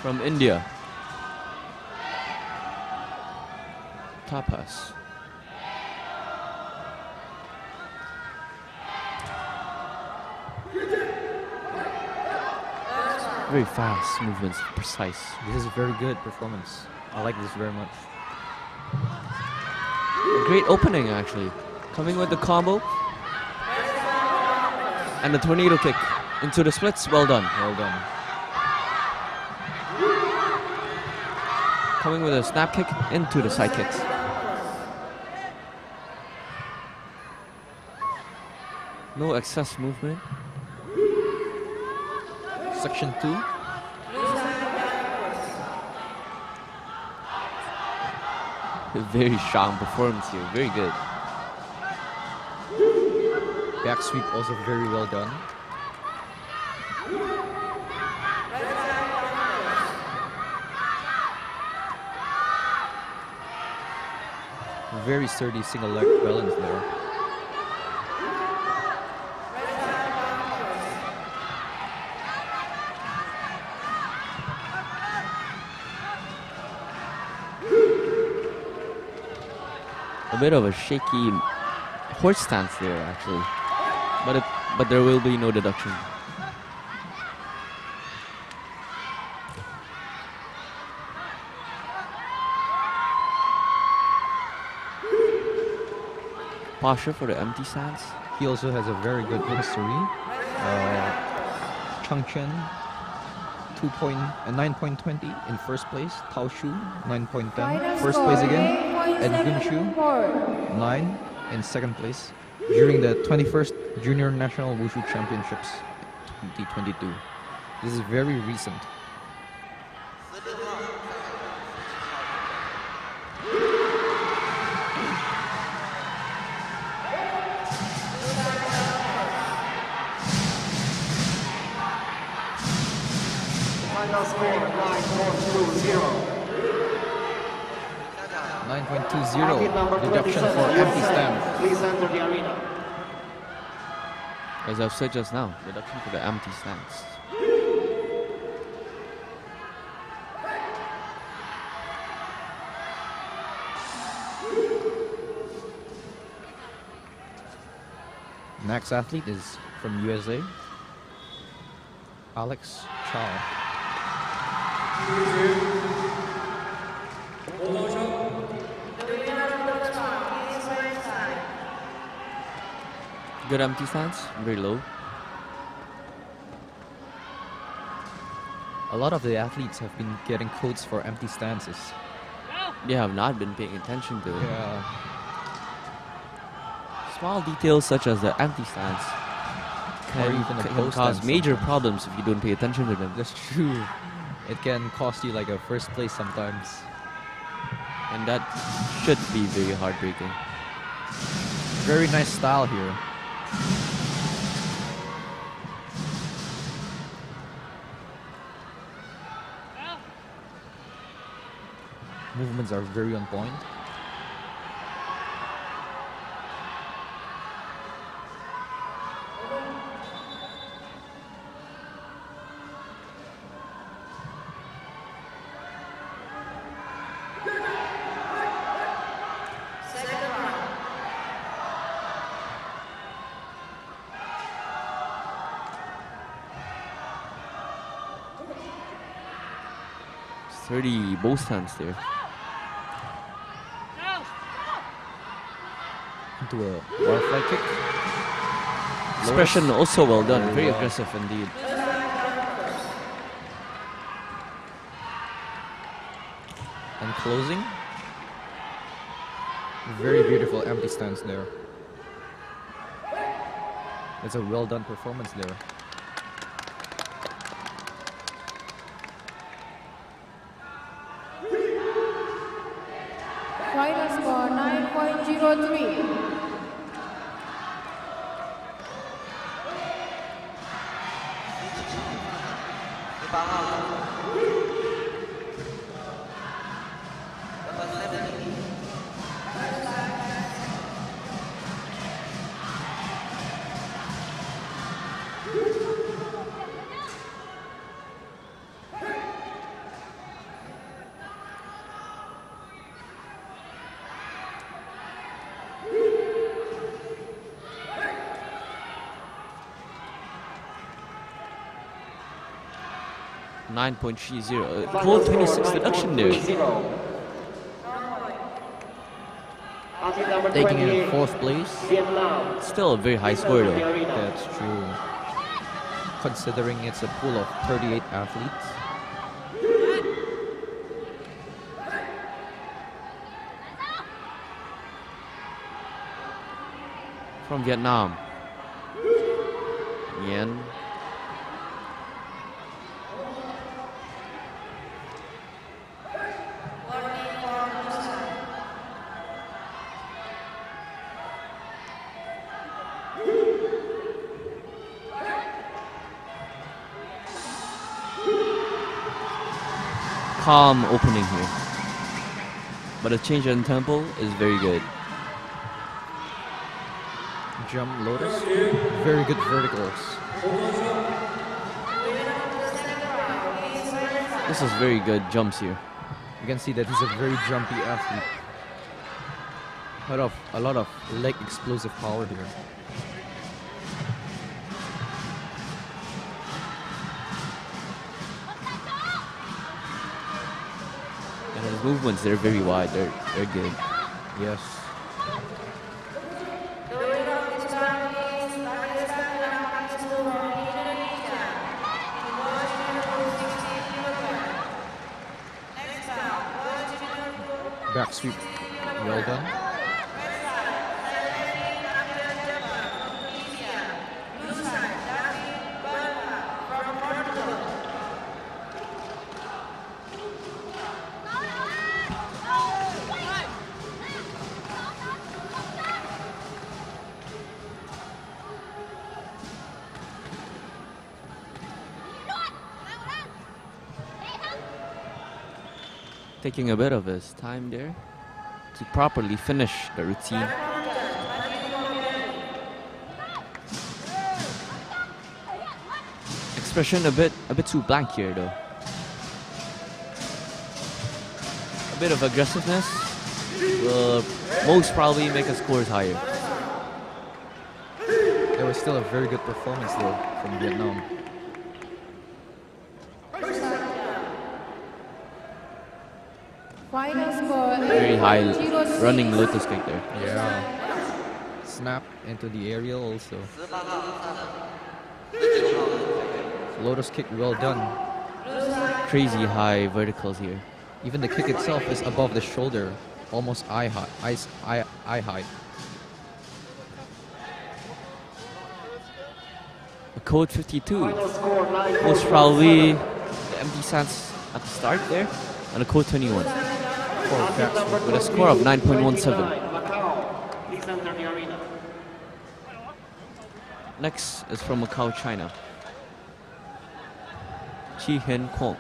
From India. Tapas. Very fast movements, precise. This is a very good performance. I like this very much. A great opening actually. Coming with the combo. And the tornado kick into the splits. Well done. Well done. Coming with a snap kick into the side kicks. No excess movement. Section 2. Very strong performance here. Very good. Back sweep also very well done. very sturdy single leg balance there. A bit of a shaky horse stance there, actually, but there will be no deduction. Posture for the empty stance. He also has a very good history. Chanquan 9.20 in first place. Taoshu 9.10 first place again. And Gunshu 9 in second place during the 21st Junior National Wushu Championships 2022. This is very recent. Final score 9.20. 9.20 deduction for empty stand. Please enter the arena. As I've said just now, deduction for the empty stance. Next athlete is from USA, Alex Chow. Good empty stance, very low. A lot of the athletes have been getting codes for empty stances. They have not been paying attention to it. Yeah. Small details such as the empty stance Or even the can post cause stance major sometimes. problems if you don't pay attention to them. That's true. It can cost you like a first place sometimes. And that should be very heartbreaking. Very nice style here. Movements are very on point. Sturdy bow stance there. Into a butterfly kick. Expression also well done, Very very well. aggressive indeed. And closing. Very beautiful empty stance there. It's a well done performance there. Final score 9.03. .30. Cold 26 deduction there. Taking it in fourth place. Still a very high score though. That's true. Considering it's a pool of 38 athletes. From Vietnam. Yen. Calm opening here, but the change in tempo is very good. jump lotus. Very good verticals. This is very good jumps here. You can see that he's a very jumpy athlete. A lot of leg explosive power here. And his movements, they're very wide. They're good. Yes. Back sweep. Well done. Taking a bit of his time there to properly finish the routine. Expression a bit too blank here though. A bit of aggressiveness will most probably make his scores higher. There was still a very good performance though from Vietnam. Final score. Very high running lotus kick there. Yeah. Snap into the aerial also. Lotus kick well done. Crazy high verticals here. Even the kick itself is above the shoulder, almost eye height. A code 52. Final score 9. Most probably the empty stance at the start there. And a code 21. With a score of 9.17. Macau, please enter the arena. Next is from Macau, China. Chi Hen Kwong.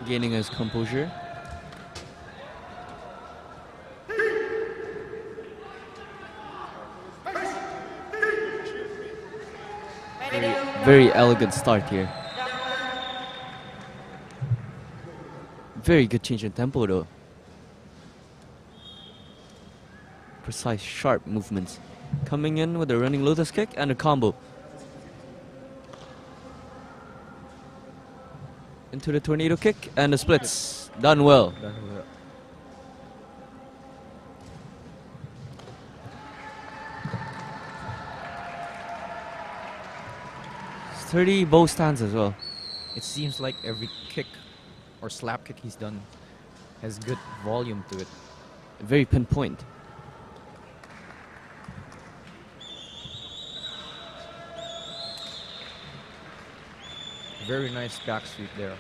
Gaining his composure. Very elegant start here. Very good change in tempo though. Precise, sharp movements. Coming in with a running lotus kick and a combo. Into the tornado kick and the splits. Done well. 30 bow stands as well. It seems like every kick or slap kick he's done has good volume to it. Very pinpoint. Very nice back sweep there.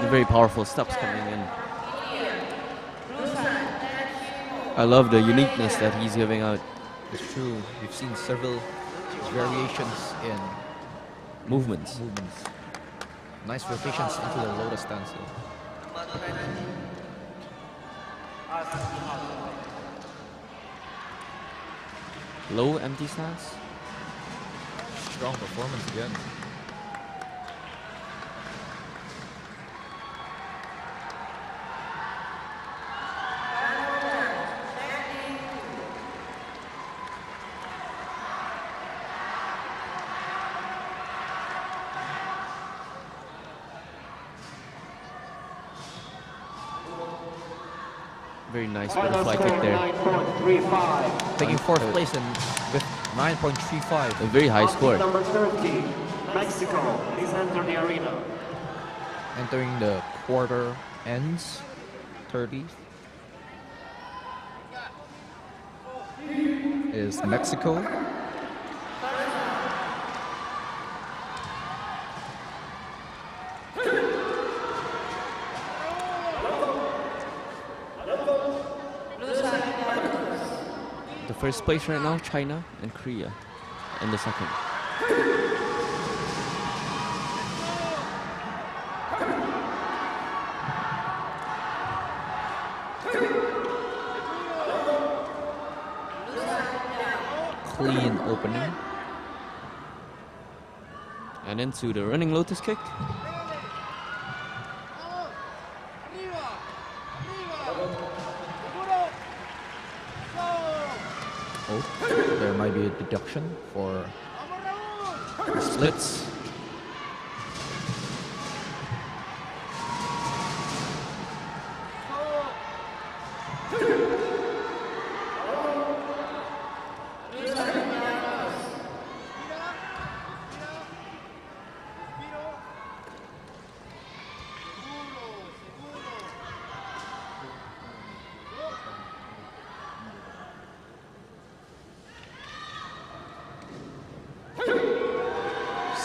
Very powerful steps coming in. I love the uniqueness that he's giving out. It's true. We've seen several variations in Movements. nice rotations into the lotus stance. Low empty stance. Strong performance again. Very nice Final butterfly score kick there. 9.35. Taking fourth place and with 9.35. A very high Athlete score. number 30, Mexico. Please enter the arena. Entering the quarter ends, 30 is Mexico. The first place right now, China and Korea in the second. Clean opening. And into the running lotus kick. Oh, there might be a deduction for Splits.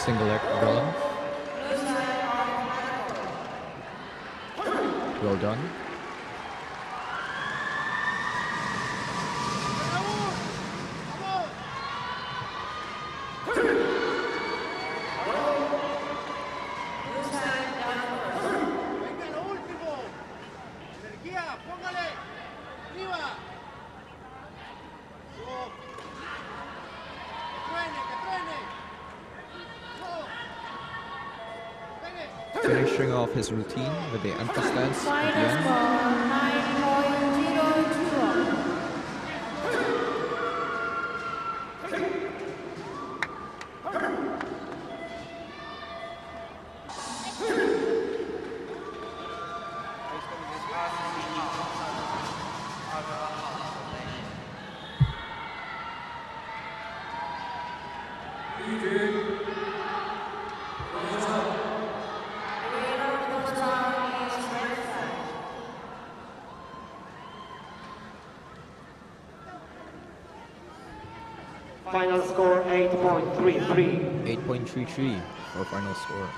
single leg run. Well done. Finishing off his routine with the empty stance at the end. Final score 9.00. Final score 8.33. 8.33 for final score.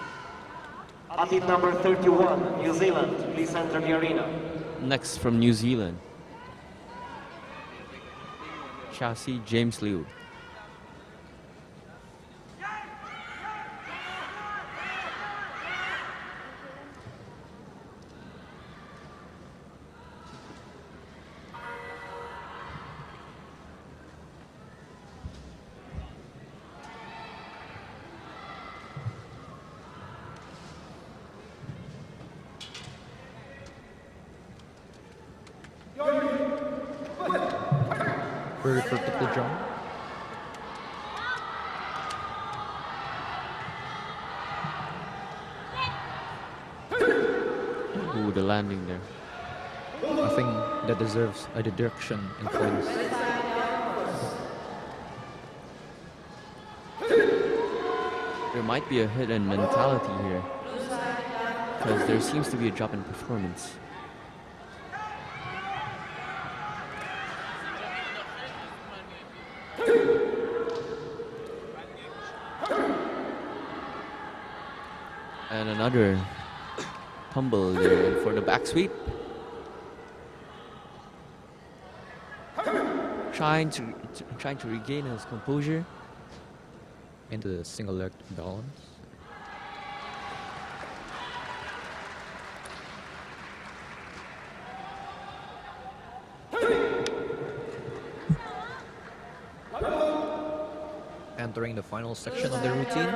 Athlete number 31, New Zealand, please enter the arena. Next from New Zealand, Chassis James Liu. Very vertical jump. Ooh, the landing there. I think that deserves a deduction in points. There might be a hidden mentality here, because there seems to be a drop in performance. And another tumble there for the back sweep. Trying to regain his composure. Into the single leg balance. Entering the final section of the routine.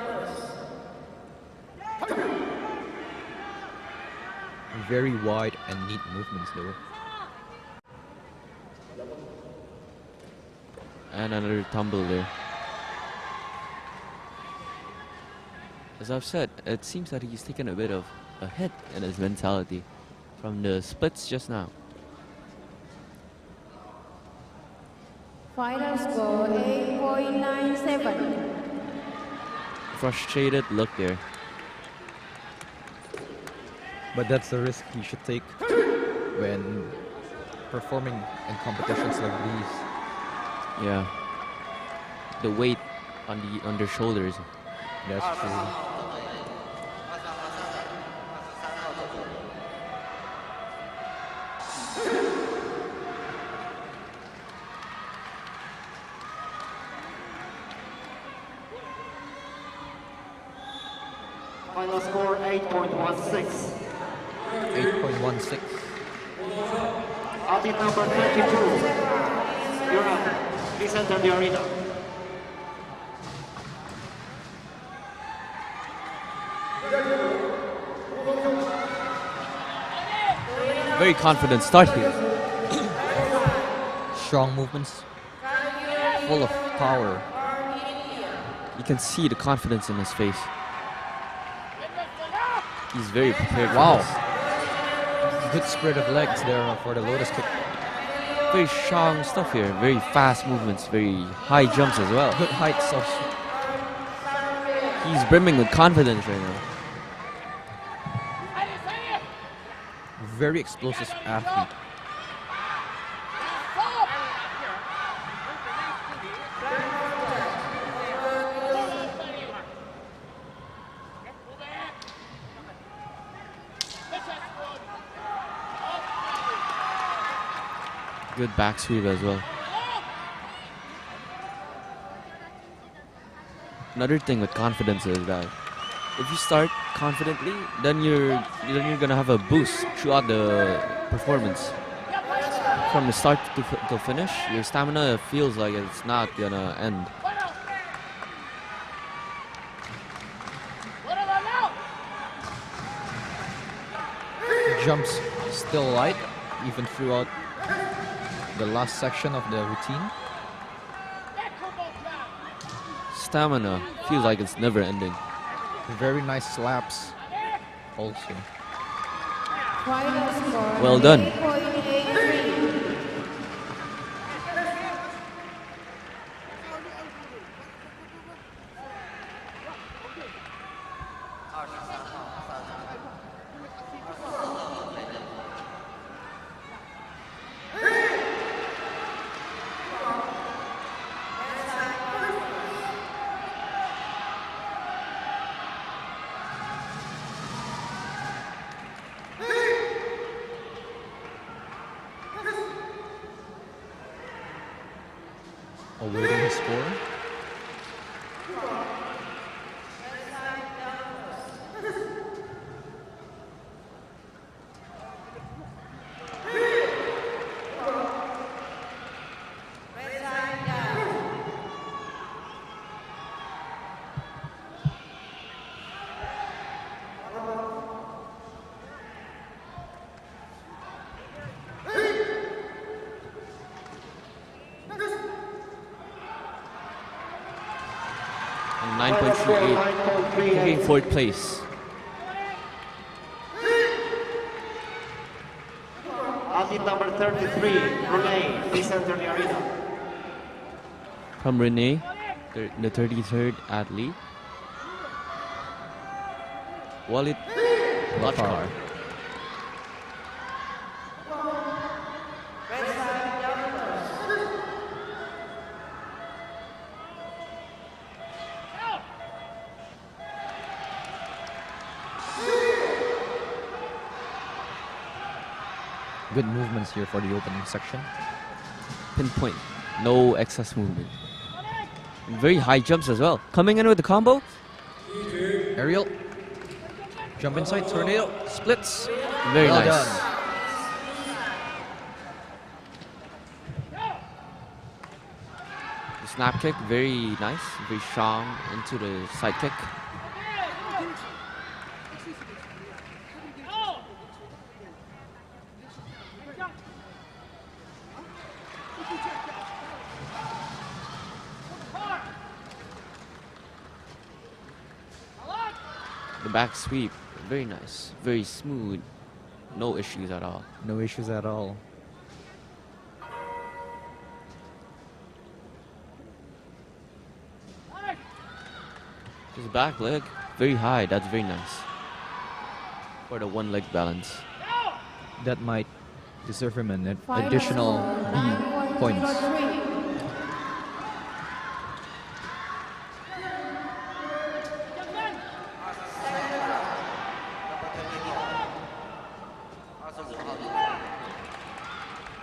Very wide and neat movements though. And another tumble there. As I've said, it seems that he's taken a bit of a hit in his mentality from the splits just now. Final score 8.97. Frustrated look there. But that's the risk you should take when performing in competitions like these. Yeah. The weight on their shoulders. That's true. Final score 8.16. 8.16. Athlete number 22. You're up. Please enter the arena. Very confident start here. Strong movements. Full of power. You can see the confidence in his face. He's very prepared. Wow. For this. Good spread of legs there for the lotus kick. Very strong stuff here. Very fast movements. Very high jumps as well. Good heights of. He's brimming with confidence right now. Very explosive athlete. Good back sweep as well. Another thing with confidence is that if you start confidently, then you're gonna have a boost throughout the performance. From the start to finish, your stamina feels like it's not gonna end. Jumps still light, even throughout the last section of the routine. Stamina feels like it's never ending. Very nice slaps also. Final score Well done. 8.83. Awaiting his score. And 9.38, taking 4th place. Athlete number 33, Renee, please enter the arena. From Renee, the 33rd athlete. Wallet Lotcar. Good movements here for the opening section. Pinpoint, no excess movement. Very high jumps as well. Coming in with the combo. Aerial. Jump inside, tornado, splits. Very Well nice. done. The snap kick, very nice, very strong into the side kick. The back sweep, very nice, very smooth, no issues at all. No issues at all. His back leg, very high. That's very nice. For the one leg balance. That might deserve him an Final additional score, B 9.03. points.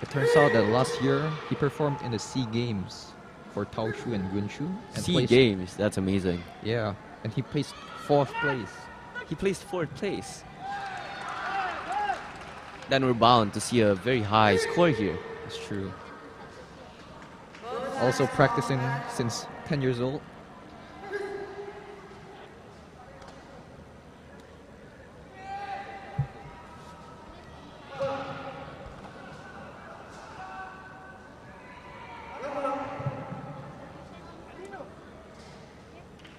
It turns out that last year he performed in the SEA Games for Taoshu and Gunshu. And SEA placed- Games, that's amazing. Yeah, and he placed 4th place. He placed 4th place. Then we're bound to see a very high score here. It's true. Also practicing since 10 years old.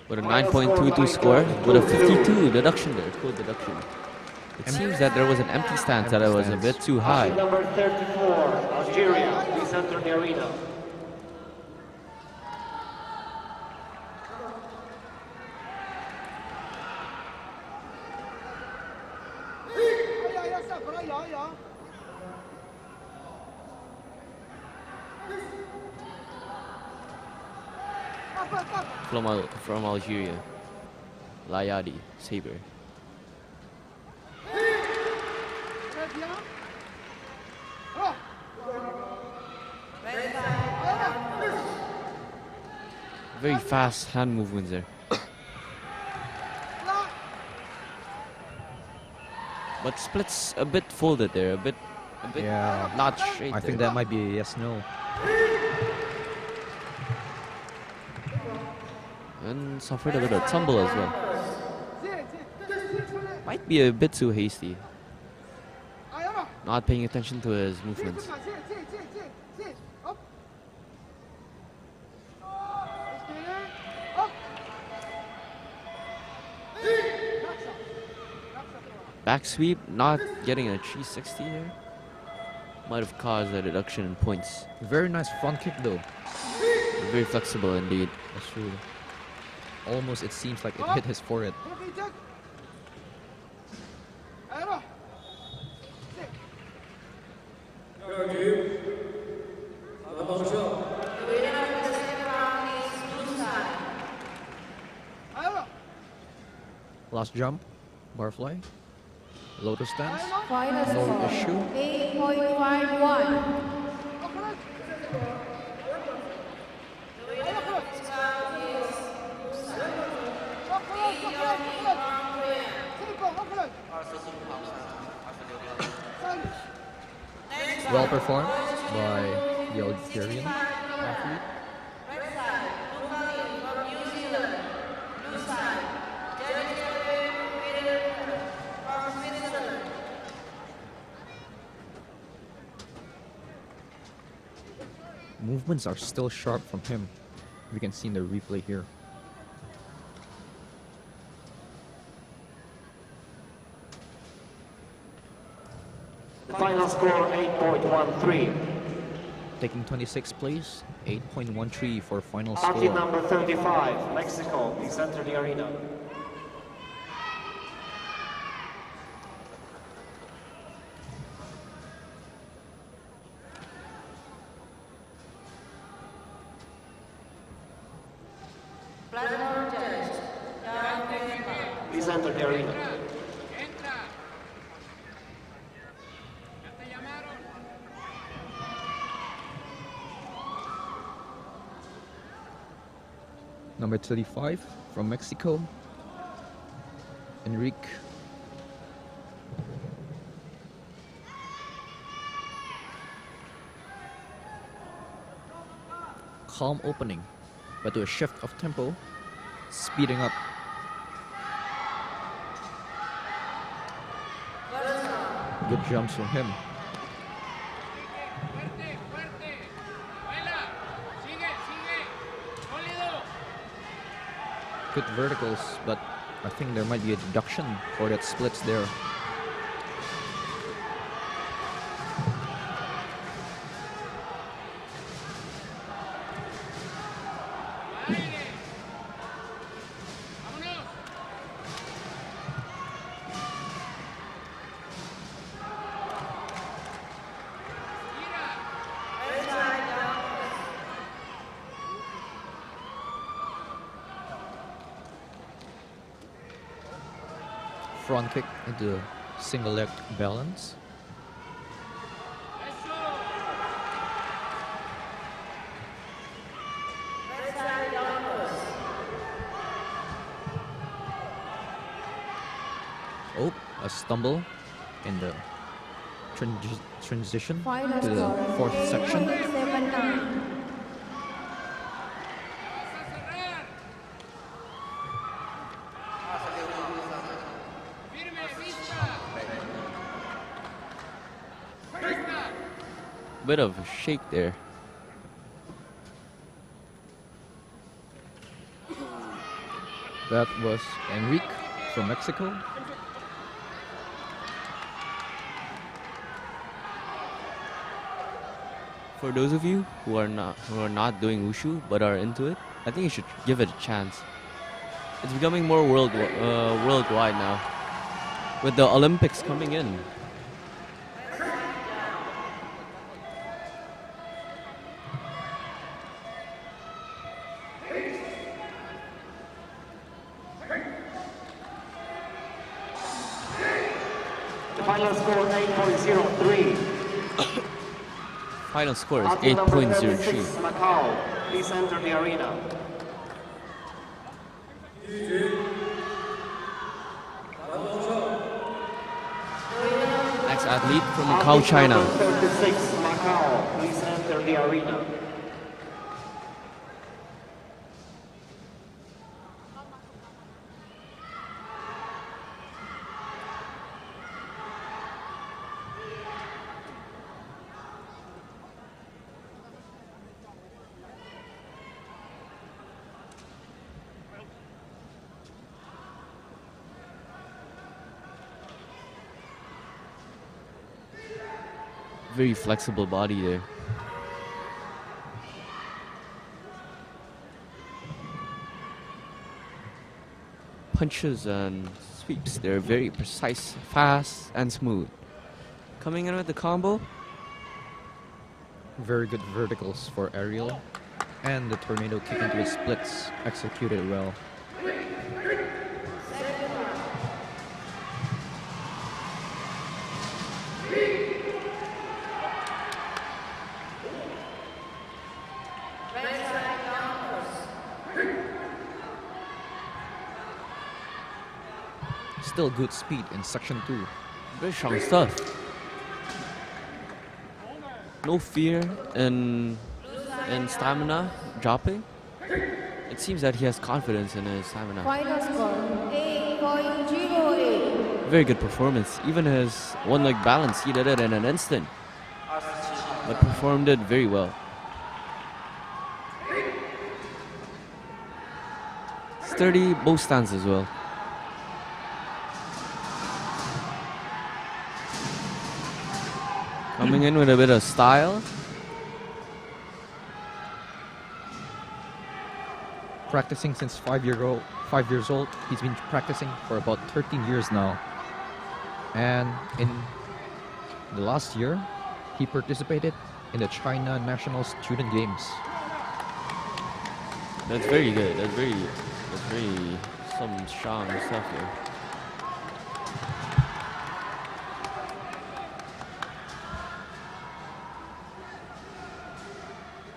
With a 9.22 score, with a 52 deduction there, code deduction. It seems that there was an empty stance that was a bit too high. Athlete number 34, Algeria, please enter the arena. From Algeria, Layadi, saber. Very fast hand movements there. But splits a bit folded there, a bit Yeah. not straight. I think there. that might be a yes/no. And suffered a bit of tumble as well. Might be a bit too hasty. Not paying attention to his movements. Back sweep, not getting a 360 there. Might have caused a reduction in points. Very nice front kick though. Very flexible indeed. That's true. Almost it seems like it hit his forehead. Last jump, barfly, lotus stance. Final No score, issue. 8.51. Well performed by the Algerian athlete. Movements are still sharp from him. We can see in the replay here. The final score 8.13. Taking 26th place, 8.13 for final Athlete score. number 35, Mexico, please enter the arena. Please enter the arena. Number 35 from Mexico, Enrique. Calm opening, but to a shift of tempo, speeding up. Good jumps from him. Good verticals, but I think there might be a deduction for that splits there. front kick into single leg balance. Oh, a stumble in the transition Final to the score, fourth section. 8.79. Bit of a shake there. That was Enrique from Mexico. For those of you who are not doing wushu but are into it, I think you should give it a chance. It's becoming more worldwide now, with the Olympics coming in. The final score 8.03. Final score is Athlete number 8.03. 36, Macau. Please enter the arena. Next athlete from Macau, China. Athlete number 36, Macau. Please enter the arena. Very flexible body there. Punches and sweeps, they're very precise, fast and smooth. Coming in with the combo, Very good verticals for aerial. And the tornado kick into the splits executed well. Still good speed in section 2. very strong stuff. No fear in stamina dropping. It seems that he has confidence in his stamina. Final score, 8.08. Very good performance. Even his one leg balance, he did it in an instant. But performed it very well. Sturdy both stands as well. Coming in with a bit of style. Practicing since 5 years old. He's been practicing for about 13 years now. And in the last year, he participated in the China National Student Games. That's very good. That's very some strong stuff here.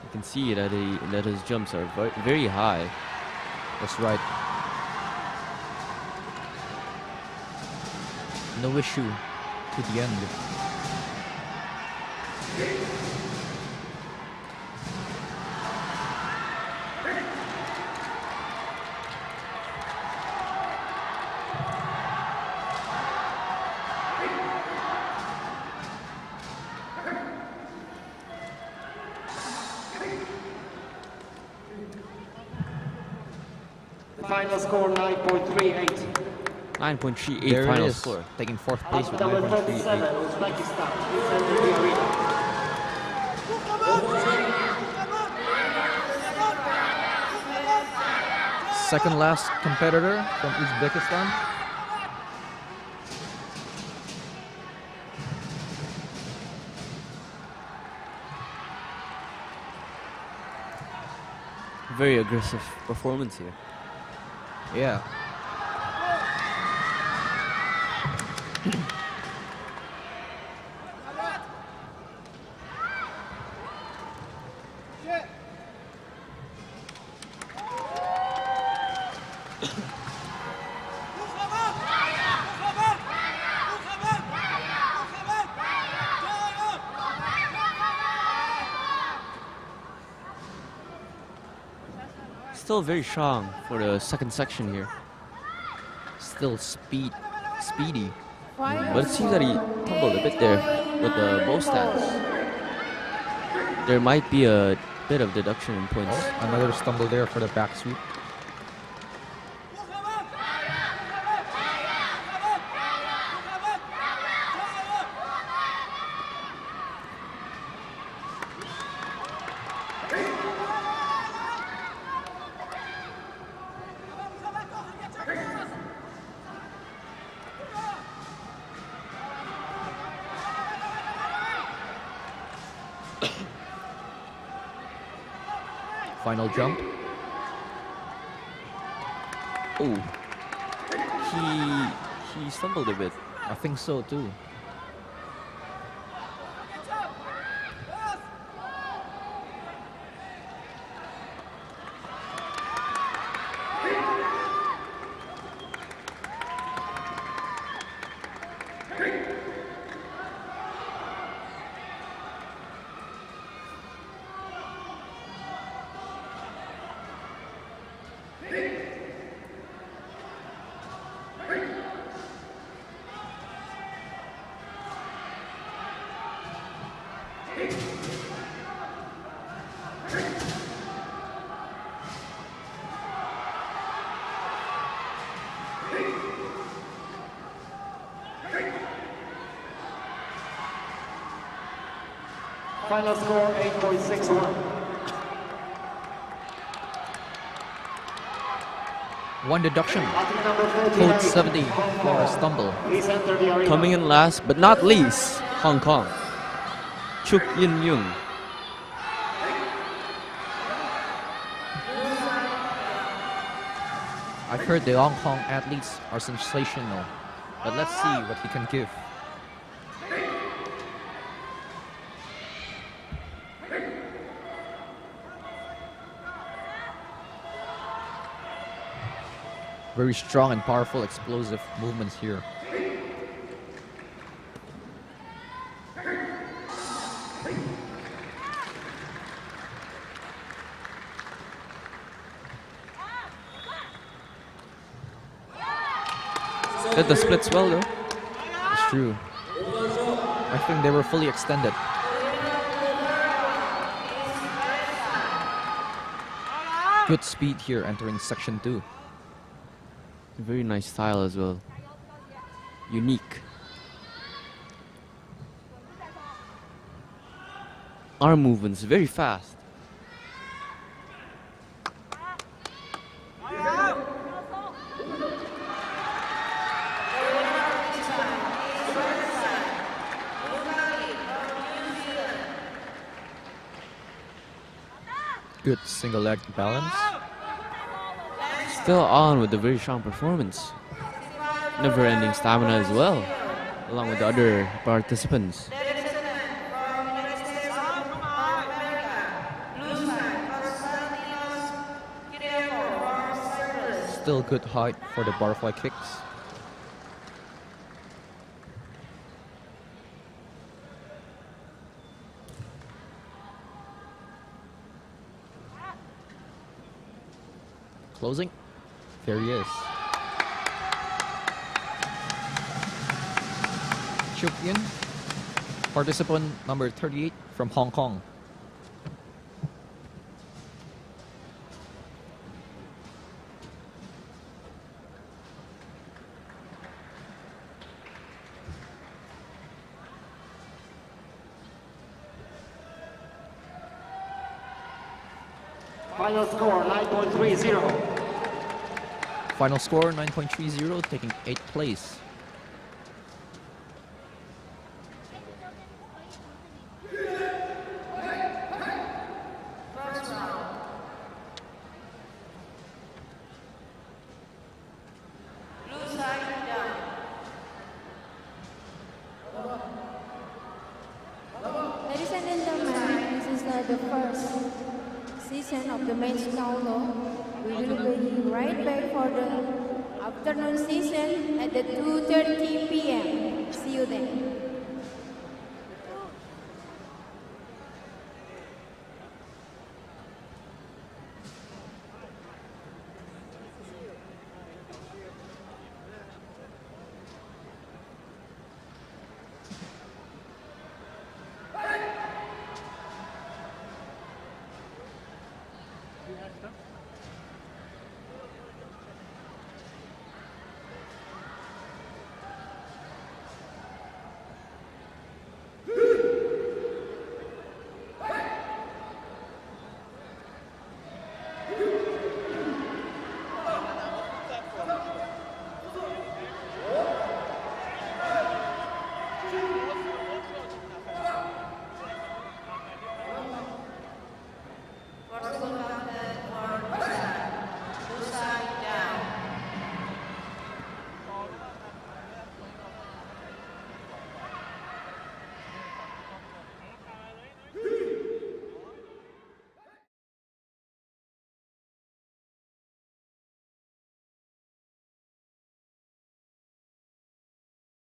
You can see that his jumps are very high. That's right. No issue to the end. The final score 9.38. 9.38 There it final is, score. taking fourth place with Number 9.38. 37, Uzbekistan. Please enter the arena. Second last competitor from Uzbekistan. Very aggressive performance here. Yeah. still very strong for the second section here. Still speedy. Final But it seems that he score, tumbled a bit there with the bow stance. There might be a bit of deduction in points. Oh, another stumble there for the back sweep. Final jump. Oh, he stumbled a bit. I think so too. Final score 8.61. One deduction. Athlete number 48. Code 70 for a stumble. Please enter the arena. Coming in last but not least, Hong Kong. Chuk Yin Yung. I've heard the Hong Kong athletes are sensational, but let's see what he can give. Very strong and powerful explosive movements here. Did the splits well though. It's true. I think they were fully extended. Good speed here entering section 2. Very nice style as well. Unique. Arm movements very fast. Good single leg balance. Still on with the very strong performance. Never-ending stamina as well, along with the other participants. Still good height for the butterfly kicks. Closing. There he is. Champion, participant number 38 from Hong Kong. Final score 9.30. Final score 9.30, taking 8th place. Ladies and gentlemen, this is the first season of the men's solo. We will be right back for the afternoon season at the 2:30 p.m. See you then.